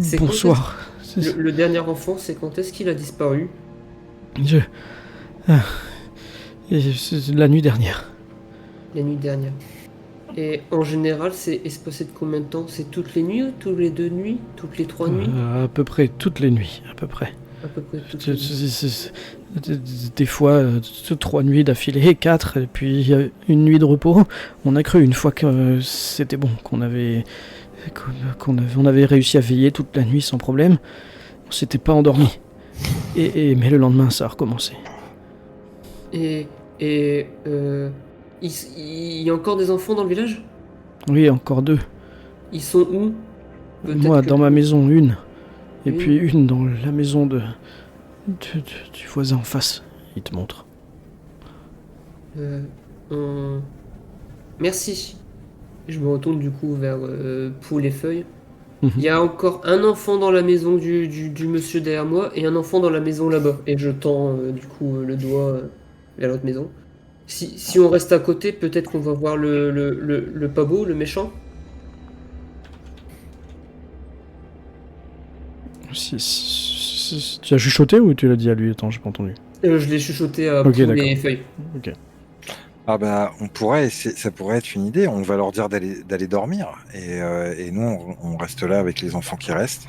c'est quand Bonsoir. le dernier enfant, c'est quand est-ce qu'il a disparu? Je... Ah. C'est la nuit dernière. La nuit dernière. Et en général, c'est espacé de combien de temps? C'est toutes les nuits ou toutes les 2 nuits? Toutes les 3 nuits? À peu près toutes les nuits, à peu près. À peu près toutes les nuits. Des fois, 3 nuits d'affilée, 4, et puis une nuit de repos. On a cru une fois que c'était bon, qu'on avait réussi à veiller toute la nuit sans problème. On s'était pas endormi. Mais le lendemain, ça a recommencé. Et il y a encore des enfants dans le village? Oui, encore 2. Ils sont où? Peut-être Moi, que- dans ma maison, une. Et Une. puis une dans la maison du voisin en face. Il te montre. Merci. Je me retourne du coup vers Poule et Feuille. Mhm. Il y a encore un enfant dans la maison du monsieur derrière moi et un enfant dans la maison là-bas. Et je tends du coup le doigt vers l'autre maison. Si on reste à côté, peut-être qu'on va voir le pas beau, le méchant. Tu as chuchoté ou tu l'as dit à lui? Attends, j'ai pas entendu. Je l'ai chuchoté à Ok, Poule d'accord. et Feuille. Ok. Ah bah, ça pourrait être une idée. On va leur dire d'aller dormir. Et nous, on reste là avec les enfants qui restent.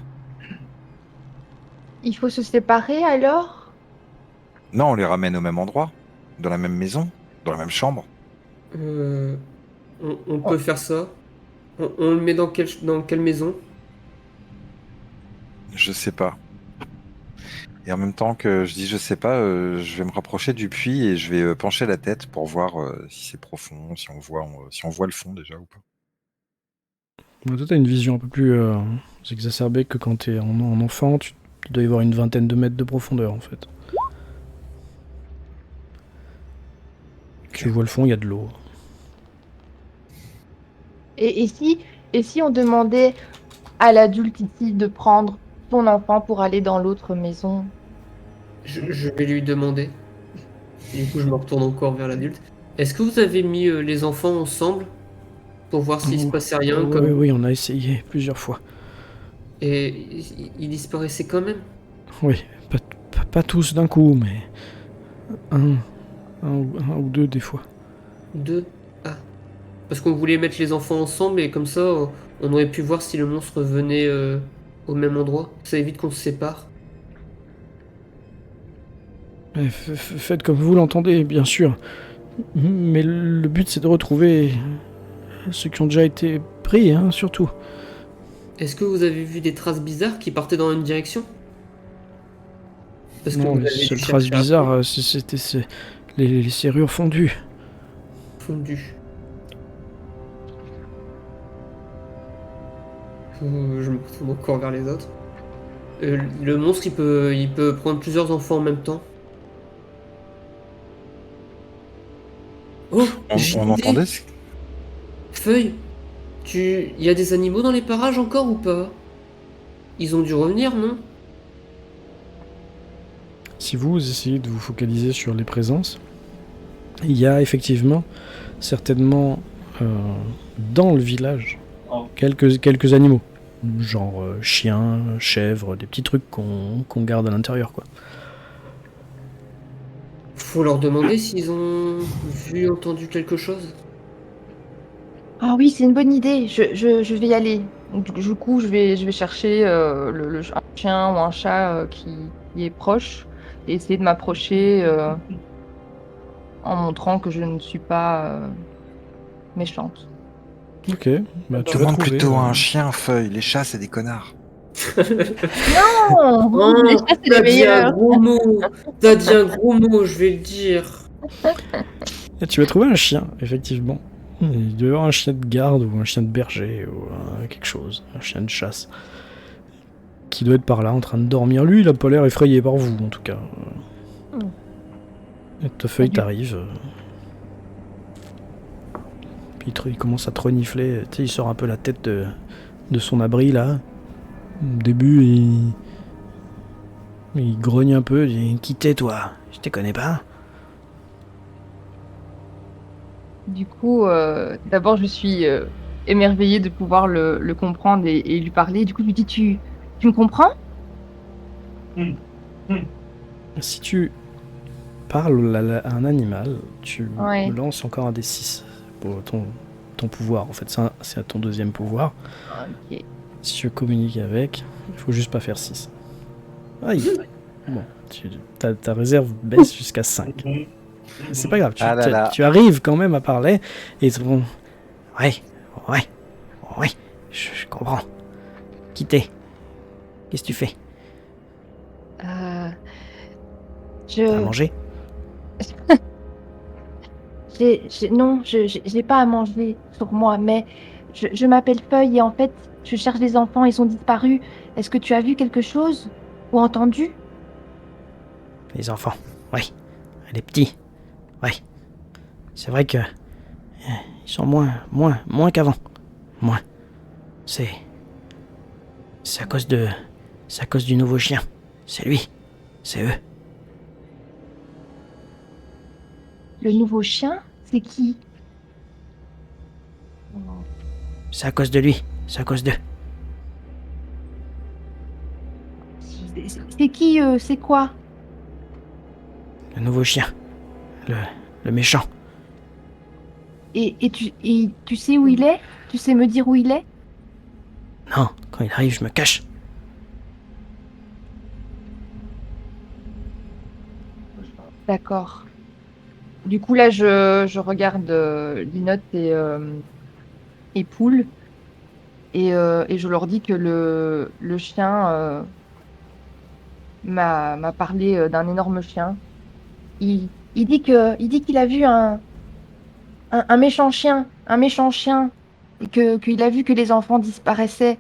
Il faut se séparer alors? Non, on les ramène au même endroit, dans la même maison, dans la même chambre. On peut faire ça. On le met dans quelle maison? Je sais pas. Et en même temps que je dis je sais pas, je vais me rapprocher du puits et je vais pencher la tête pour voir si c'est profond, si on voit le fond déjà ou pas. Toi, t'as une vision un peu plus exacerbée que quand t'es en enfant. Tu dois y avoir une vingtaine de mètres de profondeur, en fait. Tu vois le fond, il y a de l'eau. Et, et si, et si on demandait à l'adulte ici de prendre son enfant pour aller dans l'autre maison? Je vais lui demander. Et du coup, je me retourne encore vers l'adulte. Est-ce que vous avez mis les enfants ensemble pour voir s'il se passait rien Oui, comme... oui, on a essayé plusieurs fois. Et ils disparaissaient quand même? Oui, pas tous d'un coup, mais un, un ou deux des fois. Deux? Ah. Parce qu'on voulait mettre les enfants ensemble et comme ça, on aurait pu voir si le monstre venait au même endroit. Ça évite qu'on se sépare. Faites comme vous l'entendez, bien sûr. Mais le but, c'est de retrouver ceux qui ont déjà été pris, hein, surtout. Est-ce que vous avez vu des traces bizarres qui partaient dans une direction? Parce que Non, vous les avez dû seules traces chercher à bizarres, c'était les serrures fondues. fondu. Je me retourne encore vers les autres. Le monstre, il peut prendre plusieurs enfants en même temps. Oh, j'ai On une idée. entendait Feuille, il y a des animaux dans les parages encore ou pas? Ils ont dû revenir, non? Si vous essayez de vous focaliser sur les présences, il y a effectivement, certainement, dans le village, quelques animaux. Genre chiens, chèvres, des petits trucs qu'on garde à l'intérieur, quoi. Faut leur demander s'ils ont vu, entendu quelque chose. Ah oui, c'est une bonne idée. Je vais y aller. Du coup, je vais chercher un chien ou un chat qui est proche et essayer de m'approcher en montrant que je ne suis pas méchante. Ok, bah tu vas Demande trouver. plutôt un chien, Feuille. Les chats, c'est des connards. Non, Oh, les chats, c'est les t'as dit un meilleurs. gros mot. T'as dit un gros mot, je vais le dire. Et tu vas trouver un chien, effectivement. Il doit y avoir un chien de garde ou un chien de berger ou quelque chose, un chien de chasse. Qui doit être par là en train de dormir. Lui, il a pas l'air effrayé par vous, en tout cas. Et ta feuille t'arrive. Puis il commence à te renifler. Tu sais, il sort un peu la tête de son abri là. Au début, il grogne un peu. Il dit: Qui t'es, toi? Je te connais pas. Du coup, d'abord, je suis émerveillée de pouvoir le comprendre et lui parler. Du coup, je lui dis, tu me comprends? Si tu parles à un animal, tu Ouais. lances encore un D6 pour ton pouvoir. En fait, c'est ton deuxième pouvoir. Ok. Si tu communiques avec, il faut juste pas faire 6. Aïe. Bon, ta réserve baisse jusqu'à 5. C'est pas grave, Ah là là. tu arrives quand même à parler et ils te vont. Ouais, je comprends. Qui t'es? Qu'est-ce que tu fais? Euh, T'as à je, manger? non, j'ai pas à manger sur moi, mais je m'appelle Feuille et en fait, je cherche des enfants, ils ont disparu. Est-ce que tu as vu quelque chose ou entendu? Les enfants, oui. Les petits, oui. C'est vrai que ils sont moins qu'avant. Moins. C'est à cause du nouveau chien. C'est lui. C'est eux. Le nouveau chien, c'est qui? C'est à cause de lui. C'est à cause d'eux. C'est qui, c'est quoi? Le nouveau chien. Le méchant. Et tu sais où il est? Tu sais me dire où il est? Non, quand il arrive, je me cache. D'accord. Du coup, là, je regarde Linotte et Poule et je leur dis que le chien m'a parlé d'un énorme chien. Il dit qu'il a vu un méchant chien, et qu'il a vu que les enfants disparaissaient.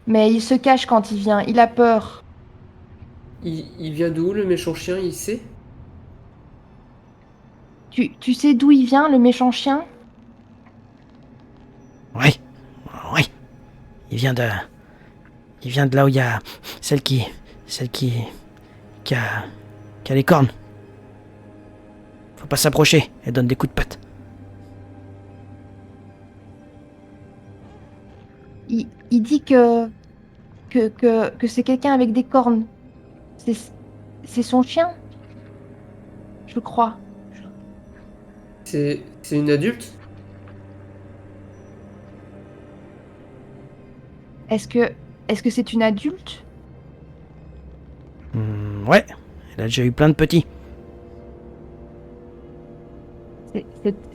Mais il se cache quand il vient, il a peur. Il vient d'où le méchant chien, il sait? Tu sais d'où il vient, le méchant chien? Oui, oui. Il vient de là où il y a celle qui a les cornes. Faut pas s'approcher, elle donne des coups de patte. Il dit que c'est quelqu'un avec des cornes. C'est son chien, je crois. C'est une adulte? Est-ce que c'est une adulte? Ouais, elle a déjà eu plein de petits.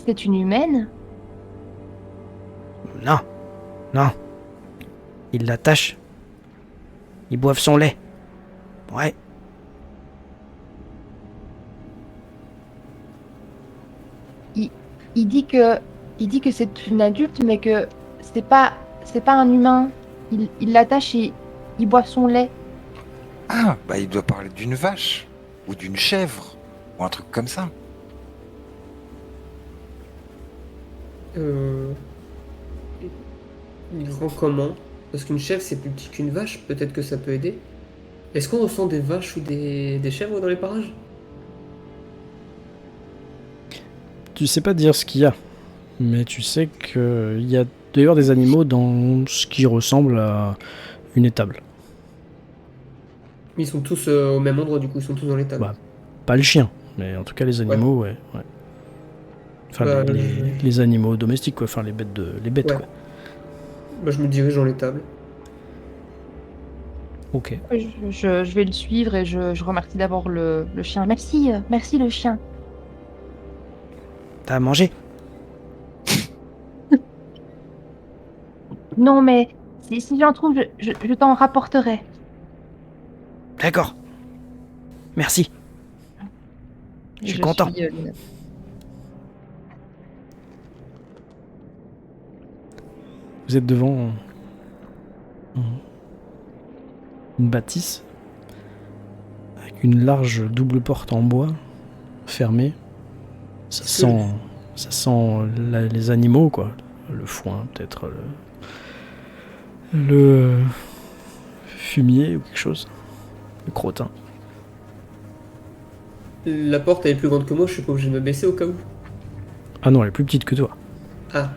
C'est une humaine? Non, non. Ils l'attachent. Ils boivent son lait. Ouais. Il dit que c'est une adulte, mais que c'est pas un humain. Il l'attache et il boit son lait. Ah, bah il doit parler d'une vache, ou d'une chèvre, ou un truc comme ça. Il rend comment? Parce qu'une chèvre c'est plus petit qu'une vache, peut-être que ça peut aider. Est-ce qu'on ressent des vaches ou des chèvres dans les parages? Tu sais pas dire ce qu'il y a, mais tu sais qu'il y a d'ailleurs des animaux dans ce qui ressemble à une étable. Mais ils sont tous au même endroit, du coup, ils sont tous dans l'étable. Bah, pas le chien, mais en tout cas les animaux, ouais. Enfin, Bah, les animaux domestiques, quoi. Enfin, les bêtes, Ouais. quoi. Bah, je me dirige dans l'étable. Ok. Je vais le suivre et je remercie d'abord le chien. Merci le chien. T'as à manger? Non, mais si j'en trouve, je t'en rapporterai. D'accord. Merci. Je suis content. Suis, Lina. Vous êtes devant une bâtisse avec une large double porte en bois fermée. Ça sent les animaux, quoi. Le foin, peut-être le fumier ou quelque chose. Le crottin. La porte elle est plus grande que moi, je suis pas obligé de me baisser au cas où. Ah non, elle est plus petite que toi. Ah.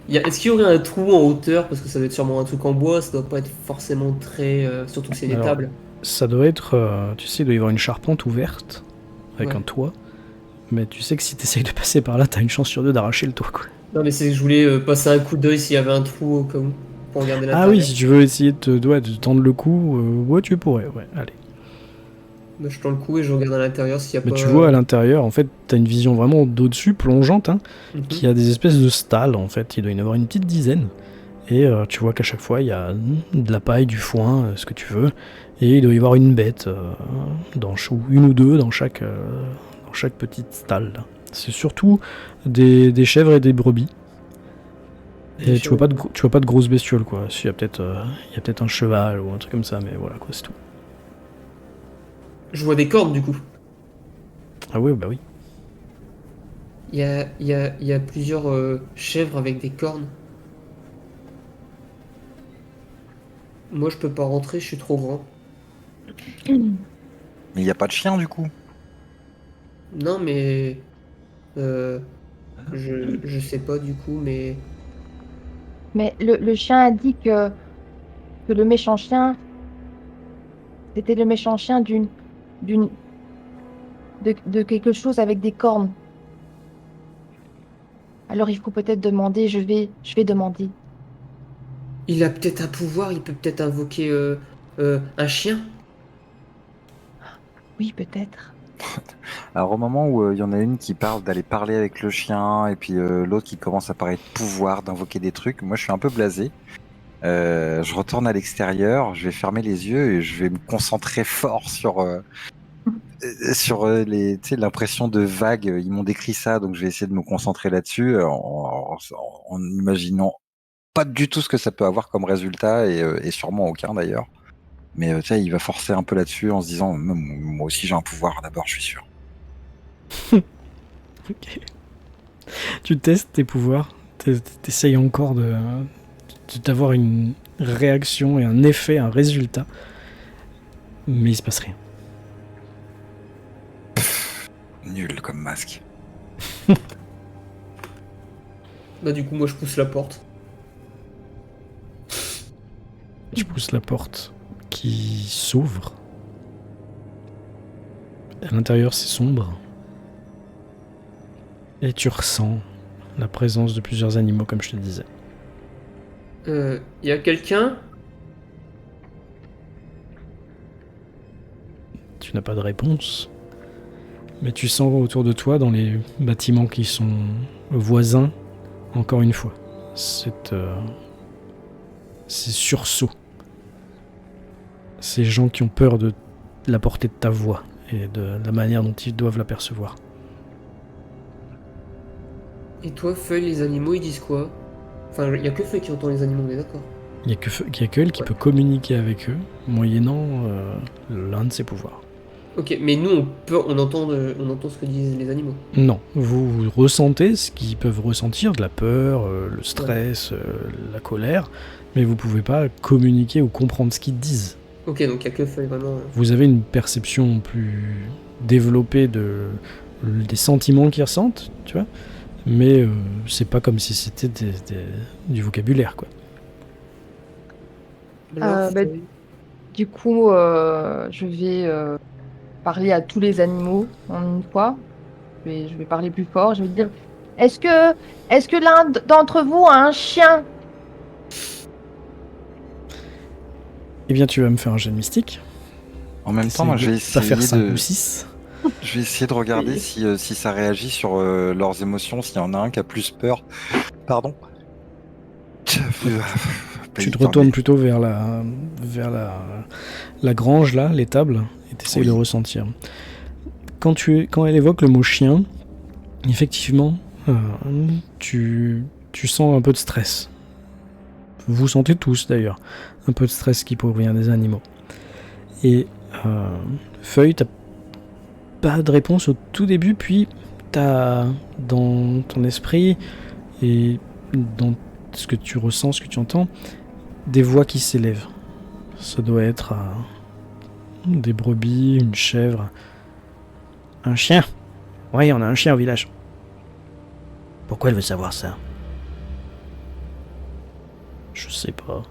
Est-ce qu'il y aurait un trou en hauteur? Parce que ça doit être sûrement un truc en bois, ça doit pas être forcément très. Surtout que c'est une Alors, étable. Ça doit être, tu sais, il doit y avoir une charpente ouverte avec Ouais. un toit. Mais tu sais que si t'essayes de passer par là, t'as une chance sur deux d'arracher le toit, quoi. Non, mais c'est que je voulais passer un coup d'œil s'il y avait un trou au cas où. Pour regarder Ah l'intérieur. oui, si tu veux essayer de tendre le coup, ouais, tu pourrais, ouais, allez. Bah, je tends le coup et je regarde à l'intérieur s'il y a Mais pas. tu vois, à l'intérieur, en fait, t'as une vision vraiment d'au-dessus, plongeante, hein, Mhm. qui a des espèces de stalles, en fait. Il doit y en avoir une petite dizaine. Et tu vois qu'à chaque fois, il y a de la paille, du foin, ce que tu veux. Et il doit y avoir une bête, ou une ou deux dans chaque petite stalle, là. C'est surtout des chèvres et des brebis. Des Et tu vois chèvres. pas de grosses bestioles, quoi. Il y a peut-être un cheval ou un truc comme ça, mais voilà, quoi, c'est tout. Je vois des cornes du coup. Ah oui, bah oui. Il y a plusieurs chèvres avec des cornes. Moi je peux pas rentrer, je suis trop grand. Mais il n'y a pas de chien du coup. Non mais. Je sais pas du coup, mais. Mais le chien a dit que le méchant chien, c'était le méchant chien de quelque chose avec des cornes. Alors il faut peut-être demander, je vais demander. Il a peut-être un pouvoir, il peut peut-être invoquer un chien. Oui, peut-être. Alors au moment où il y en a une qui parle d'aller parler avec le chien et puis l'autre qui commence à parler de pouvoir, d'invoquer des trucs, moi je suis un peu blasé. Je retourne à l'extérieur, je vais fermer les yeux et je vais me concentrer fort sur l'impression de vague, ils m'ont décrit ça, donc je vais essayer de me concentrer là-dessus en imaginant pas du tout ce que ça peut avoir comme résultat et sûrement aucun d'ailleurs. Mais il va forcer un peu là-dessus en se disant moi aussi j'ai un pouvoir d'abord, je suis sûr. Ok. Tu testes tes pouvoirs, t'essayes encore d'avoir une réaction et un effet, un résultat, mais il se passe rien. Nul comme masque. Bah du coup moi je pousse la porte. Tu pousses la porte qui s'ouvre. À l'intérieur, c'est sombre. Et tu ressens la présence de plusieurs animaux, comme je te disais. Y a quelqu'un? Tu n'as pas de réponse. Mais tu sens autour de toi, dans les bâtiments qui sont voisins, encore une fois, ces sursauts. Ces gens qui ont peur de la portée de ta voix et de la manière dont ils doivent la percevoir. Et toi, Feuille, les animaux, ils disent quoi? Enfin, y a que Feuille qui entend les animaux, on est d'accord. Il n'y a que elle qui peut communiquer avec eux, moyennant l'un de ses pouvoirs. Ok, mais nous, on entend ce que disent les animaux. Non, vous ressentez ce qu'ils peuvent ressentir, de la peur, le stress, la colère, mais vous pouvez pas communiquer ou comprendre ce qu'ils disent. Ok, donc y a que Feuille, vraiment. Vous avez une perception plus développée des sentiments qu'ils ressentent, tu vois, mais c'est pas comme si c'était du vocabulaire, quoi. Alors, bah, Feuille. Du coup, je vais parler à tous les animaux en une fois. Je vais parler plus fort. Je vais dire, est-ce que l'un d'entre vous a un chien? Eh bien, tu vas me faire un jet de mystique. En même temps, moi je vais pas faire 5 essayer ou 6. je vais essayer de regarder si ça réagit sur leurs émotions, s'il y en a un qui a plus peur. Pardon. Tu te retournes plutôt vers la grange, là, l'étable, et tu essayes de ressentir. Quand elle évoque le mot chien, effectivement, tu sens un peu de stress. Vous sentez tous, d'ailleurs, un peu de stress qui provient des animaux. Et Feuille, t'as pas de réponse au tout début, puis t'as dans ton esprit et dans ce que tu ressens, ce que tu entends, des voix qui s'élèvent. Ça doit être des brebis, une chèvre, un chien. Oui, on a un chien au village. Pourquoi elle veut savoir ça? Je sais pas.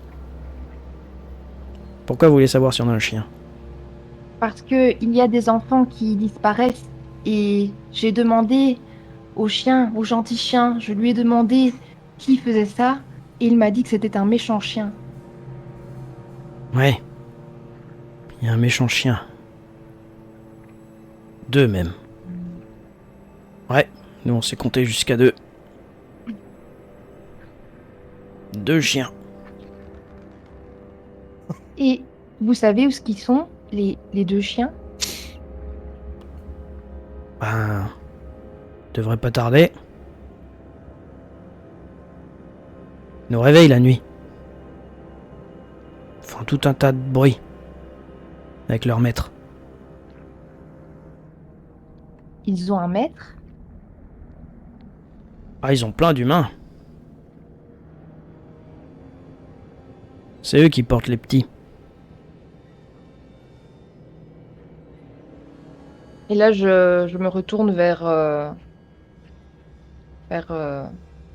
Pourquoi vous voulez savoir si on a un chien? Parce que il y a des enfants qui disparaissent et j'ai demandé au chien, au gentil chien, je lui ai demandé qui faisait ça et il m'a dit que c'était un méchant chien. Ouais. Il y a un méchant chien. 2 même. Ouais, nous on s'est compté jusqu'à 2. 2 chiens. Et vous savez où ce qu'ils sont, les 2 chiens? Ben, devrait pas tarder. Ils nous réveillent la nuit. Ils font tout un tas de bruit. Avec leur maître. Ils ont un maître? Ah, ils ont plein d'humains. C'est eux qui portent les petits. Et là, je me retourne vers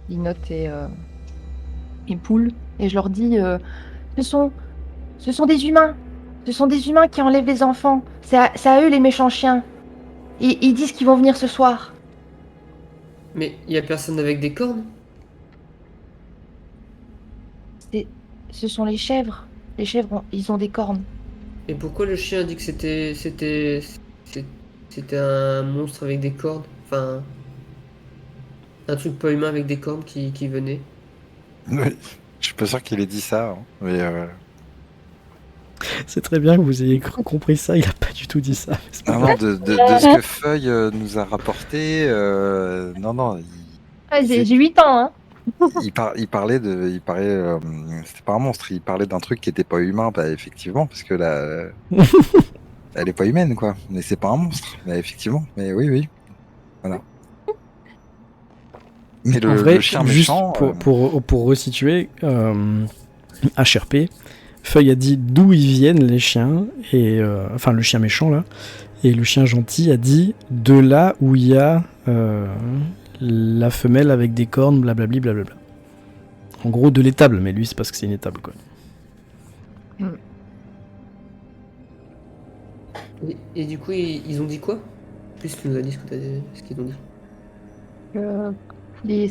Linotte et Poule et je leur dis ce sont des humains. Ce sont des humains qui enlèvent les enfants. C'est à eux les méchants chiens. Et ils disent qu'ils vont venir ce soir. Mais y a personne avec des cornes? Ce sont les chèvres. Les chèvres, ils ont des cornes. Et pourquoi le chien a dit que c'était un monstre avec des cornes? Enfin, un truc pas humain avec des cornes qui venait. Oui. Je suis pas sûr qu'il ait dit ça, hein, mais C'est très bien que vous ayez compris ça, il a pas du tout dit ça. mais c'est pas Non, grave. non, de ce que Feuille nous a rapporté, non, Ah, j'ai 8 ans, hein. il parlait c'était pas un monstre, il parlait d'un truc qui était pas humain, bah effectivement, parce que là, elle est pas humaine, quoi. Mais c'est pas un monstre, mais effectivement, mais oui, voilà. Mais En le vrai, chien juste méchant, pour resituer, HRP, Feuille a dit d'où ils viennent les chiens, et enfin le chien méchant là, et le chien gentil a dit de là où il y a la femelle avec des cornes, blablabli, blablabla. En gros, de l'étable, mais lui c'est parce que c'est une étable quoi. Et du coup, ils ont dit quoi? Plus tu nous as dit ce qu'ils ont dit. Euh,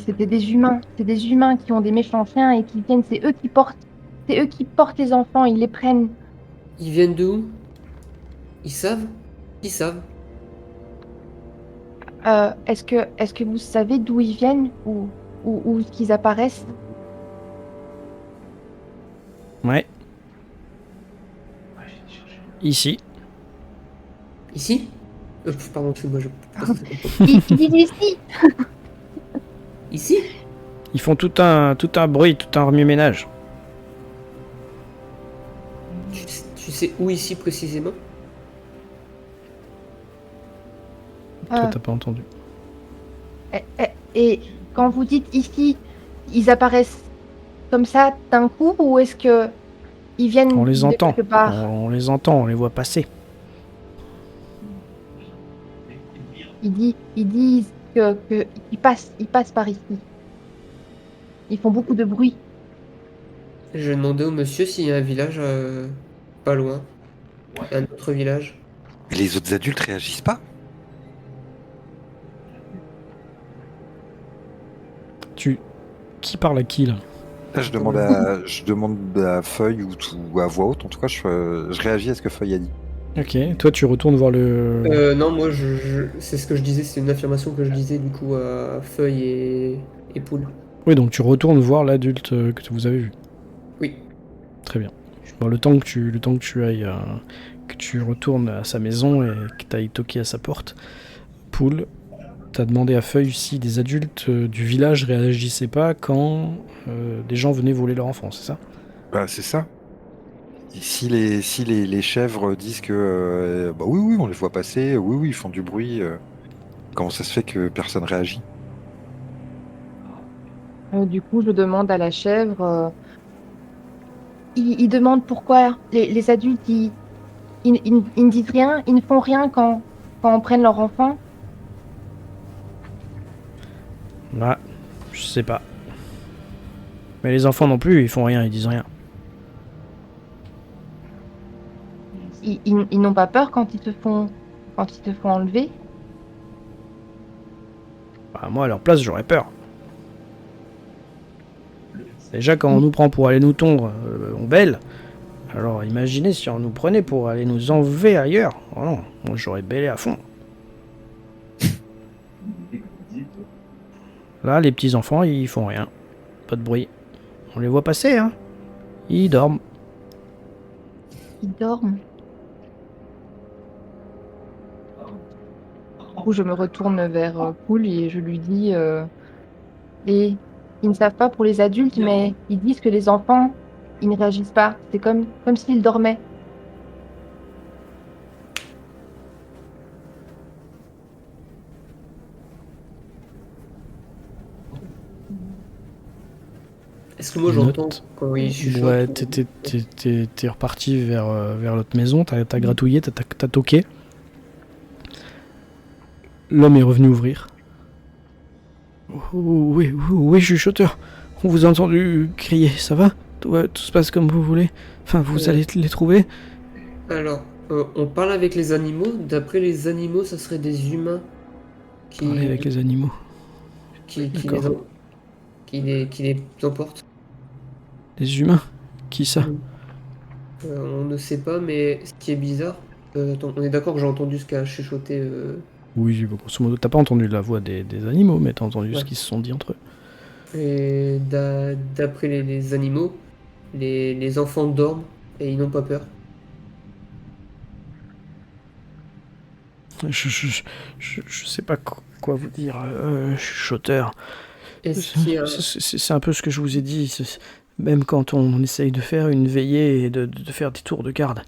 C'était des humains. C'est des humains qui ont des méchants chiens et qui viennent. C'est eux qui portent les enfants. Ils les prennent. Ils viennent de où? Ils savent? Ils savent. Est-ce que vous savez d'où ils viennent ou où qu'ils apparaissent? Ouais. Ici. Ici? Pardon, excuse-moi, je... Ils disent ici. Ici? Ils font tout un bruit, tout un remue-ménage. Tu sais où ici précisément? Toi Euh, t'as pas entendu. et quand vous dites ici, ils apparaissent comme ça d'un coup ou est-ce que ils viennent On les de entend. quelque part? On les entend, on les voit passer. Ils disent que ils passent par ici. Ils font beaucoup de bruit. Je vais demander au monsieur s'il y a un village pas loin. Un autre village. mais les autres adultes réagissent pas. Qui parle à qui là? Là, je demande à Feuille ou à voix haute, en tout cas, je réagis à ce que Feuille a dit. Ok, toi tu retournes voir le... Non, moi, c'est ce que je disais, c'est une affirmation que je disais du coup à Feuille et Poule. Oui, donc tu retournes voir l'adulte que vous avez vu. Oui. Très bien. Bon, le temps que tu ailles, que tu retournes à sa maison et que tu ailles toquer à sa porte, Poule, t'as demandé à Feuille si des adultes du village réagissaient pas quand des gens venaient voler leur enfant, c'est ça? Bah, c'est ça. Et si les chèvres disent que bah oui, on les voit passer, oui, ils font du bruit, comment ça se fait que personne réagit? Du coup, je demande à la chèvre. Ils demandent pourquoi les adultes ils ne disent rien, ils ne font rien quand on prenne leur enfant. Bah, je sais pas. Mais les enfants non plus, ils font rien, ils disent rien. Ils n'ont pas peur quand ils te font enlever. Bah, moi à leur place, j'aurais peur. Déjà, quand on nous prend pour aller nous tondre, on bêle. Alors imaginez si on nous prenait pour aller nous enlever ailleurs. Oh non, moi j'aurais bêlé à fond. Là, les petits enfants, ils font rien. Pas de bruit. On les voit passer, hein. Ils dorment. Ils dorment. Du coup, je me retourne vers Poule et je lui dis et ils ne savent pas pour les adultes, mais ils disent que les enfants, ils ne réagissent pas. C'est comme s'ils dormaient. Est-ce que moi Note. j'entends quand ils chuchotent? Ouais, t'es reparti vers l'autre maison, t'as gratouillé, t'as toqué. L'homme est revenu ouvrir. Oh, oui, chuchoteur. On vous a entendu crier, ça va? Tout se passe comme vous voulez. Enfin, vous allez les trouver. Alors, on parle avec les animaux. D'après les animaux, ça serait des humains qui, Parler avec les animaux. qui D'accord. qui les emportent. Les humains? Qui ça? On ne sait pas, mais ce qui est bizarre, attends, on est d'accord que j'ai entendu ce qu'a chuchoté. Oui, grosso modo, t'as pas entendu la voix des animaux, mais t'as entendu Ouais. ce qu'ils se sont dit entre eux. Et d'après les animaux, les enfants dorment et ils n'ont pas peur. Je sais pas quoi vous dire, chuchoteur. Est-ce qu'il y a... C'est un peu ce que je vous ai dit. Même quand on essaye de faire une veillée et de faire des tours de garde,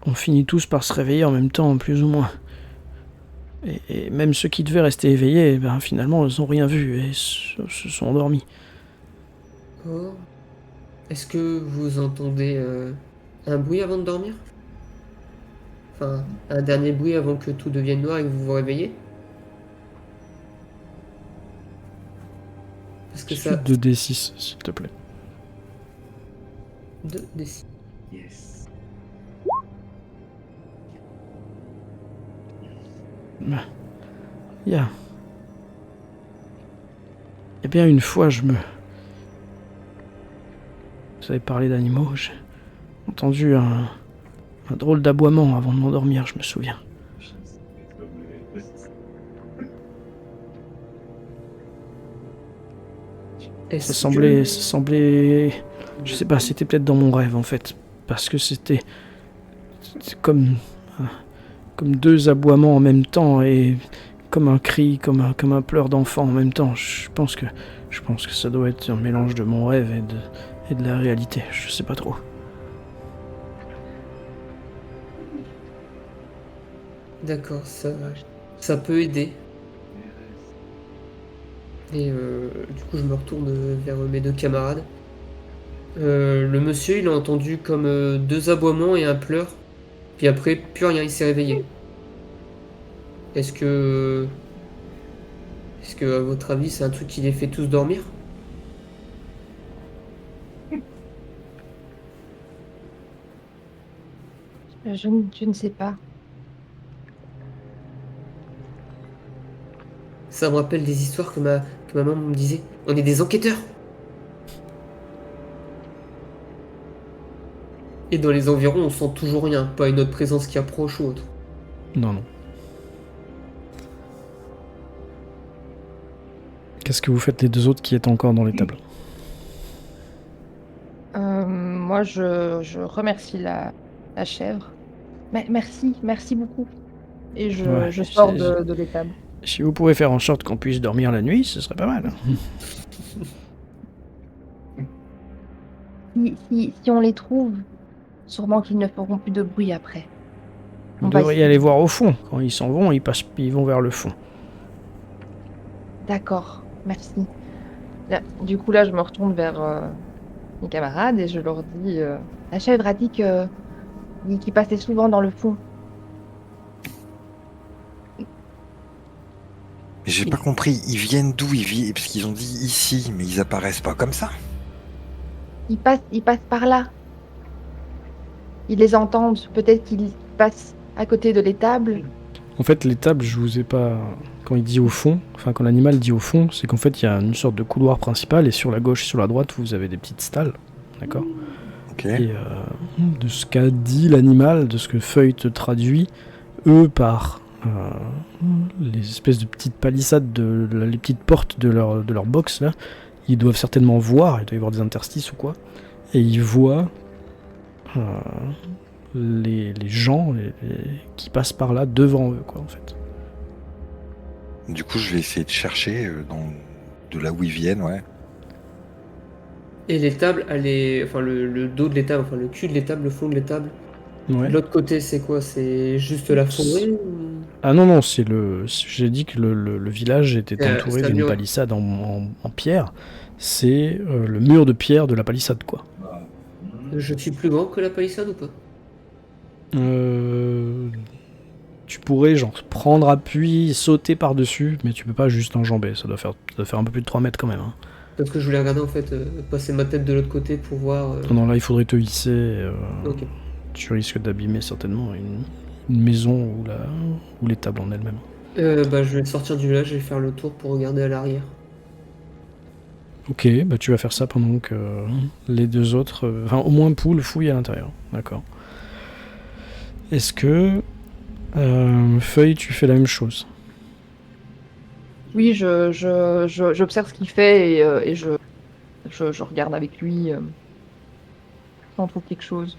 on finit tous par se réveiller en même temps, plus ou moins. Et même ceux qui devaient rester éveillés, ben, finalement, ils n'ont rien vu et se sont endormis. Oh. Est-ce que vous entendez un bruit avant de dormir? Enfin, un dernier bruit avant que tout devienne noir et que vous vous réveillez? Parce que ça... 2d6, s'il te plaît. 2d6. Yes. Il y a bien une fois, Vous avez parlé d'animaux, j'ai entendu un drôle d'aboiement avant de m'endormir, je me souviens. Ça semblait... Je sais pas, c'était peut-être dans mon rêve, en fait. Parce que c'était comme deux aboiements en même temps et comme un cri, comme un pleur d'enfant en même temps. Je pense que ça doit être un mélange de mon rêve et de la réalité. Je sais pas trop. D'accord, ça peut aider. Et du coup, je me retourne vers mes deux camarades. Le monsieur, il a entendu comme deux aboiements et un pleur. Puis après, plus rien, il s'est réveillé. Est-ce que, à votre avis, c'est un truc qui les fait tous dormir? Je ne sais pas. Ça me rappelle des histoires que ma maman me disait. On est des enquêteurs. Et dans les environs, on sent toujours rien, pas une autre présence qui approche ou autre. Non. Qu'est-ce que vous faites les deux autres qui êtes encore dans l'étable? Moi, je remercie la chèvre. Merci beaucoup. Et je sors de l'étable. Si vous pouvez faire en sorte qu'on puisse dormir la nuit, ce serait pas mal. Si on les trouve, sûrement qu'ils ne feront plus de bruit après. Vous devriez aller voir au fond. Quand ils s'en vont, ils vont vers le fond. D'accord, merci. Du coup, là, je me retourne vers mes camarades et je leur dis la chèvre a dit qu'il passait souvent dans le fond. Mais j'ai pas compris, ils viennent d'où? Parce qu'ils ont dit ici, mais ils apparaissent pas comme ça. Ils passent par là. Ils les entendent. Peut-être qu'ils passent à côté de l'étable. En fait, l'étable, je vous ai pas... Quand il dit au fond, enfin quand l'animal dit au fond, c'est qu'en fait il y a une sorte de couloir principal et sur la gauche et sur la droite vous avez des petites stalles, d'accord? Ok. Et de ce qu'a dit l'animal, de ce que Feuille te traduit, eux par les espèces de petites palissades, les petites portes de leur box là, ils doivent certainement voir, il doit y avoir des interstices ou quoi, et ils voient les gens qui passent par là devant eux, quoi, en fait. Du coup, je vais essayer de chercher de là où ils viennent, ouais. Et l'étable, elle est... Enfin, le dos de l'étable, enfin le cul de l'étable, le fond de l'étable. Ouais. L'autre côté, c'est quoi? C'est juste la forêt ou... Ah non, j'ai dit que le village était entouré d'une palissade en pierre. C'est le mur de pierre de la palissade, quoi. Je suis plus grand que la palissade ou pas? Tu pourrais genre prendre appui, sauter par-dessus, mais tu peux pas juste enjamber. Ça doit faire un peu plus de 3 mètres quand même. Hein. Parce que je voulais regarder en fait, passer ma tête de l'autre côté pour voir... Non, là il faudrait te hisser. Ok. Tu risques d'abîmer certainement une maison ou l'étable en elle-même. Je vais sortir du village et faire le tour pour regarder à l'arrière. Ok, bah tu vas faire ça pendant que les deux autres... Enfin, au moins Poule fouille à l'intérieur. D'accord. Est-ce que... Feuille, tu fais la même chose? Oui, j'observe ce qu'il fait et je regarde avec lui si on trouve quelque chose.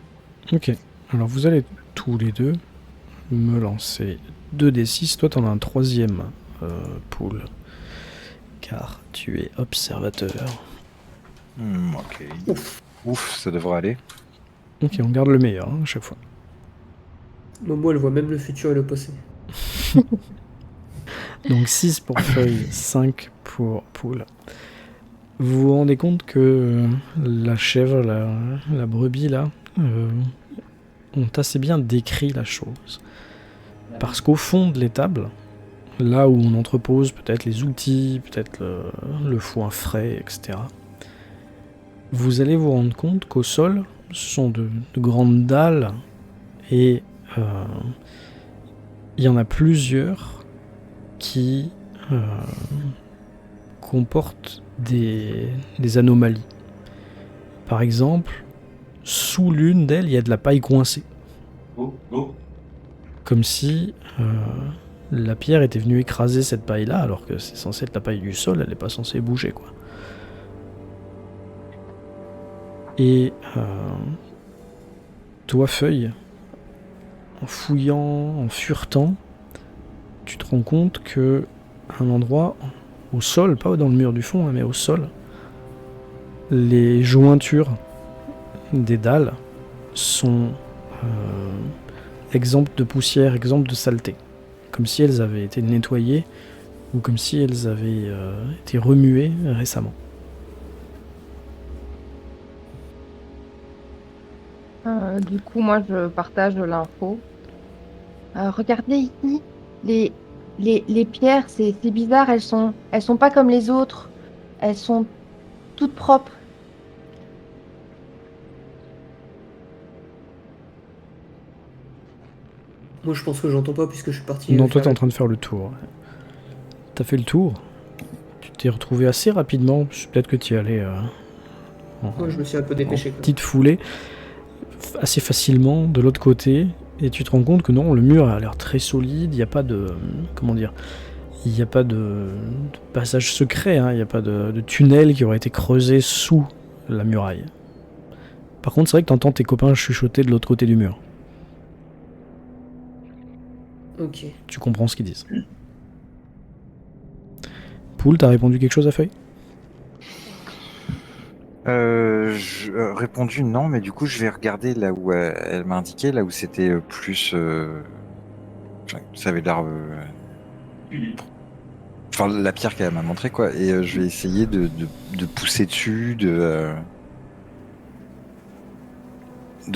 Ok. Alors vous allez tous les deux me lancer 2d6, toi t'en as un troisième, Poule. Car tu es observateur. Ok. Ouf, ça devrait aller. Ok, on garde le meilleur à chaque fois. Momo, elle voit même le futur et le passé. Donc 6 pour Feuille, 5 pour Poule. Vous vous rendez compte que la chèvre, la brebis là, ont assez bien décrit la chose. Parce qu'au fond de l'étable, là où on entrepose peut-être les outils, peut-être le foin frais, etc., vous allez vous rendre compte qu'au sol, ce sont de grandes dalles et il y en a plusieurs qui comportent des anomalies. Par exemple, sous l'une d'elles, il y a de la paille coincée. Comme si la pierre était venue écraser cette paille-là, alors que c'est censé être la paille du sol, elle n'est pas censée bouger, quoi. Et toi, Feuille, en fouillant, en furetant, tu te rends compte que à un endroit au sol, pas dans le mur du fond, hein, mais au sol, les jointures des dalles sont exemptes de poussière, exemptes de saleté, comme si elles avaient été nettoyées ou comme si elles avaient été remuées récemment. Du coup, moi, je partage l'info. Regardez ici, les pierres, c'est bizarre, elles sont pas comme les autres. Elles sont toutes propres. Moi, je pense que j'entends pas puisque je suis parti. Non, toi, faire t'es en train de faire le tour. T'as fait le tour. Tu t'es retrouvé assez rapidement. Peut-être que tu y allais Moi, je me suis un peu dépêché. en petite foulée, assez facilement de l'autre côté. Et tu te rends compte que non, le mur a l'air très solide. Il n'y a pas de... Comment dire ? Il n'y a pas de passage secret. Hein, il n'y a pas de tunnel qui aurait été creusé sous la muraille. Par contre, c'est vrai que t'entends tes copains chuchoter de l'autre côté du mur. Ok. Tu comprends ce qu'ils disent. Poule, t'as répondu quelque chose à Feuille ? Répondu non, mais du coup, je vais regarder là où elle m'a indiqué, là où c'était plus. Ça avait l'air. Enfin, la pierre qu'elle m'a montré, quoi. Et je vais essayer de pousser dessus, de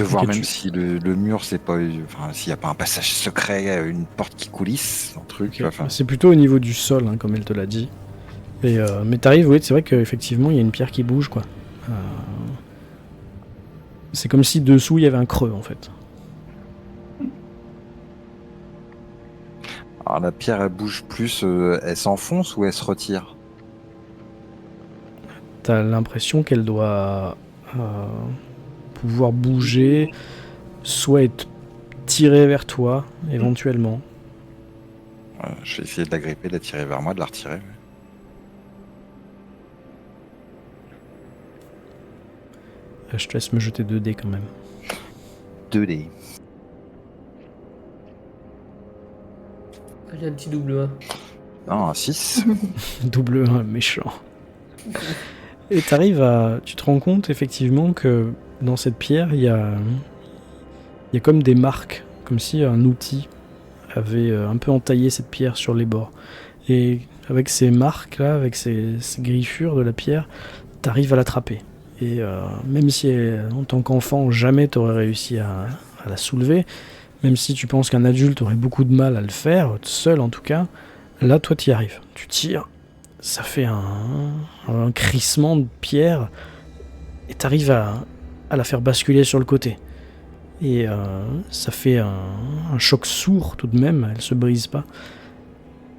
voir Ok, même si le mur, c'est pas. Enfin, s'il n'y a pas un passage secret, une porte qui coulisse, un truc. Ok. Enfin, C'est plutôt au niveau du sol, hein, comme elle te l'a dit. Et, mais t'arrives, oui, c'est vrai qu'effectivement, il y a une pierre qui bouge, quoi. C'est comme si dessous, il y avait un creux, en fait. alors, la pierre, elle bouge plus, elle s'enfonce ou elle se retire? T'as l'impression qu'elle doit pouvoir bouger, soit être tirée vers toi, éventuellement. Je vais essayer de la gripper, de la tirer vers moi, de la retirer. Je te laisse me jeter 2 dés quand même. 2D. Allez, un petit double 1. Non, un 6. Double 1, méchant. Et tu te rends compte effectivement que dans cette pierre, il y a comme des marques, comme si un outil avait un peu entaillé cette pierre sur les bords. Et avec ces marques là, avec ces griffures de la pierre, t'arrives à l'attraper. Et même si en tant qu'enfant jamais t'aurais réussi à la soulever, même si tu penses qu'un adulte aurait beaucoup de mal à le faire, seul en tout cas, là toi t'y arrives. Tu tires, ça fait un crissement de pierre et t'arrives à la faire basculer sur le côté. Et ça fait un choc sourd tout de même, elle se brise pas.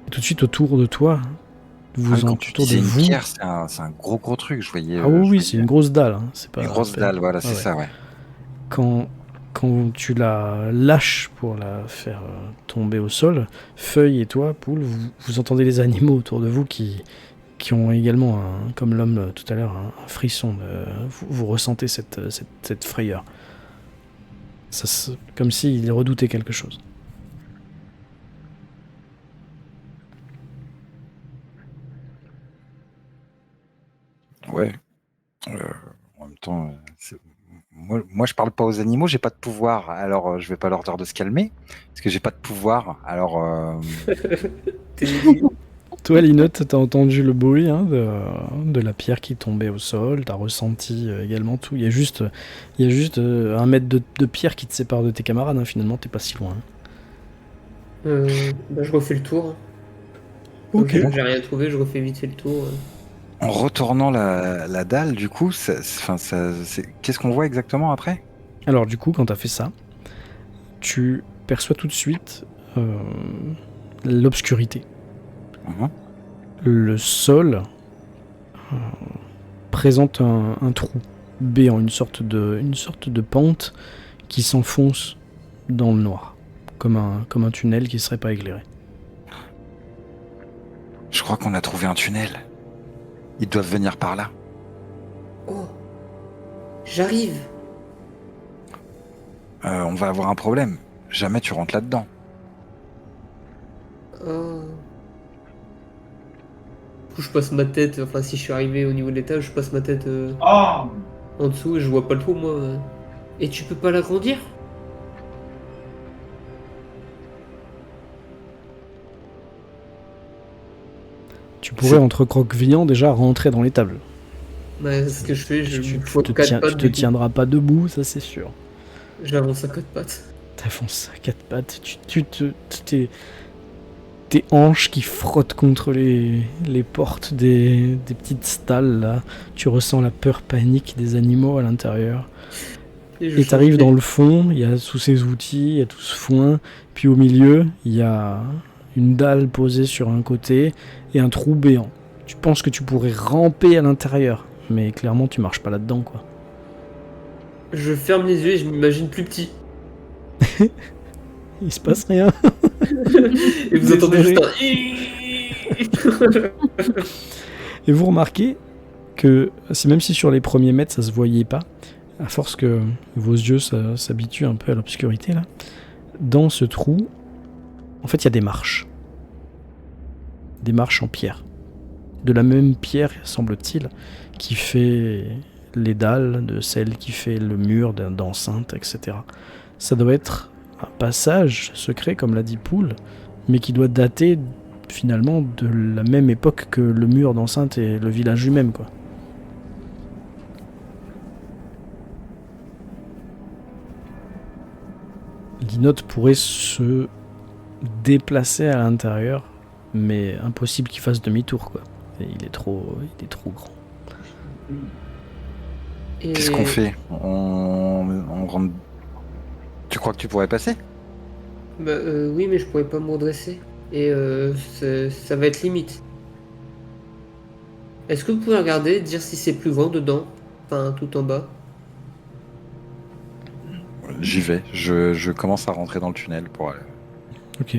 Et tout de suite autour de toi, Quand tu autour de disais vous... une pierre, c'est un gros truc. Je voyais. Ah oui, je oui, voyais c'est une grosse dalle. Hein. C'est pas, une grosse pas- dalle, voilà, Ah c'est ouais. ça, ouais. Quand tu la lâches pour la faire tomber au sol, Feuille et toi, Poule, vous entendez les animaux autour de vous qui ont également, comme l'homme tout à l'heure, un frisson. Vous ressentez cette frayeur. Comme s'ils redoutaient quelque chose. Ouais. En même temps, moi, je parle pas aux animaux, j'ai pas de pouvoir, alors je vais pas leur dire de se calmer, parce que j'ai pas de pouvoir, alors T'es aiguille. Toi, Linotte, t'as entendu le bruit de la pierre qui tombait au sol, t'as ressenti également tout. Il y a juste 1 mètre de pierre qui te sépare de tes camarades, hein, finalement, t'es pas si loin. Bah, je refais le tour. Ok. J'ai rien trouvé, je refais vite fait le tour. en retournant la dalle, du coup, qu'est-ce qu'on voit exactement après? Alors, du coup, quand t'as fait ça, tu perçois tout de suite l'obscurité. Mhm. Le sol présente un trou béant, une sorte de pente qui s'enfonce dans le noir, comme un tunnel qui serait pas éclairé. Je crois qu'on a trouvé un tunnel. Ils doivent venir par là. Oh, j'arrive. On va avoir un problème. Jamais tu rentres là-dedans. Oh. Du coup, je passe ma tête, enfin, si je suis arrivé au niveau de l'étage, je passe ma tête en dessous et je vois pas le trou, moi. Et tu peux pas l'agrandir? Tu pourrais, entre croque-viand, déjà rentrer dans les tables. Ouais, c'est ce que je fais, je Tu me fous te, quatre tiens- pattes. tu te Du coup. tiendras pas debout, ça c'est sûr. J'avance à quatre pattes. T'avances à 4 pattes, tes hanches qui frottent contre les portes des petites stalles là. Tu ressens la peur panique des animaux à l'intérieur. Et t'arrives dans le fond, il y a tous ces outils, il y a tout ce foin. Puis au milieu, il y a une dalle posée sur un côté et un trou béant. Tu penses que tu pourrais ramper à l'intérieur, mais clairement tu marches pas là-dedans quoi. Je ferme les yeux et je m'imagine plus petit. Il se passe rien. Et vous entendez Désolé. juste un... Et vous remarquez que même si sur les premiers mètres ça se voyait pas, à force que vos yeux s'habituent un peu à l'obscurité là, dans ce trou, en fait il y a des marches. Des marches en pierre. De la même pierre, semble-t-il, qui fait les dalles, de celle qui fait le mur d'enceinte, etc. Ça doit être un passage secret, comme l'a dit Poul, mais qui doit dater finalement de la même époque que le mur d'enceinte et le village lui-même, quoi. Linotte pourrait se déplacer à l'intérieur, mais impossible qu'il fasse demi-tour, quoi. Et il est trop grand. Et... Qu'est-ce qu'on fait? On rentre... Tu crois que tu pourrais passer? Bah, oui, mais je pourrais pas me redresser. Et ça va être limite. Est-ce que vous pouvez regarder, dire si c'est plus grand dedans? Enfin, tout en bas. J'y vais. Je commence à rentrer dans le tunnel pour aller. Ok.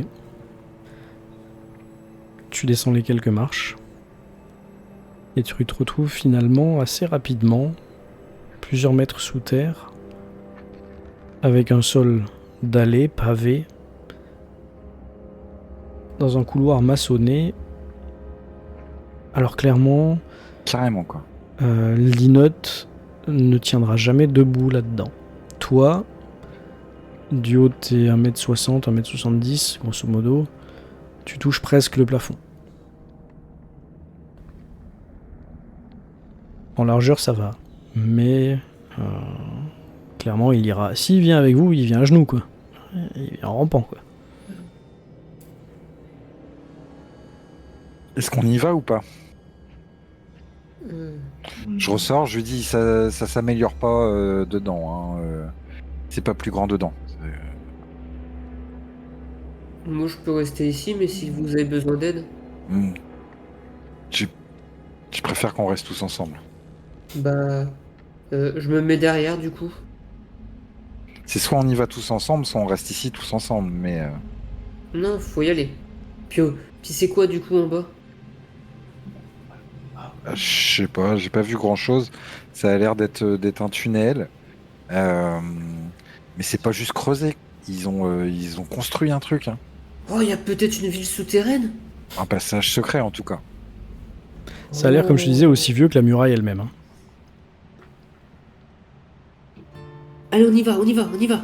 Tu descends les quelques marches. Et tu te retrouves finalement assez rapidement, plusieurs mètres sous terre, avec un sol dallé, pavé, dans un couloir maçonné. Alors clairement, Carrément, quoi. Linotte ne tiendra jamais debout là-dedans. Toi, du haut de tes 1m60, 1m70, grosso modo, tu touches presque le plafond. En largeur, ça va. Mais clairement, il ira. S'il vient avec vous, il vient à genoux, quoi. Il vient en rampant, quoi. Est-ce qu'on y va ou pas? Euh, Je ressors, je lui dis ça s'améliore pas dedans. Hein, c'est pas plus grand dedans. Moi, je peux rester ici, mais si vous avez besoin d'aide, Hmm. Je préfère qu'on reste tous ensemble. bah, je me mets derrière, du coup. C'est soit on y va tous ensemble, soit on reste ici tous ensemble. Mais Non, faut y aller. Puis c'est quoi, du coup, en bas? je sais pas, j'ai pas vu grand chose. Ça a l'air d'être un tunnel. Mais c'est pas juste creusé. Ils ont construit un truc. Hein. Oh, il y a peut-être une ville souterraine? Un passage secret en tout cas. Ça a l'air, comme je te disais, aussi vieux que la muraille elle-même. Hein. Allez, on y va, on y va, on y va.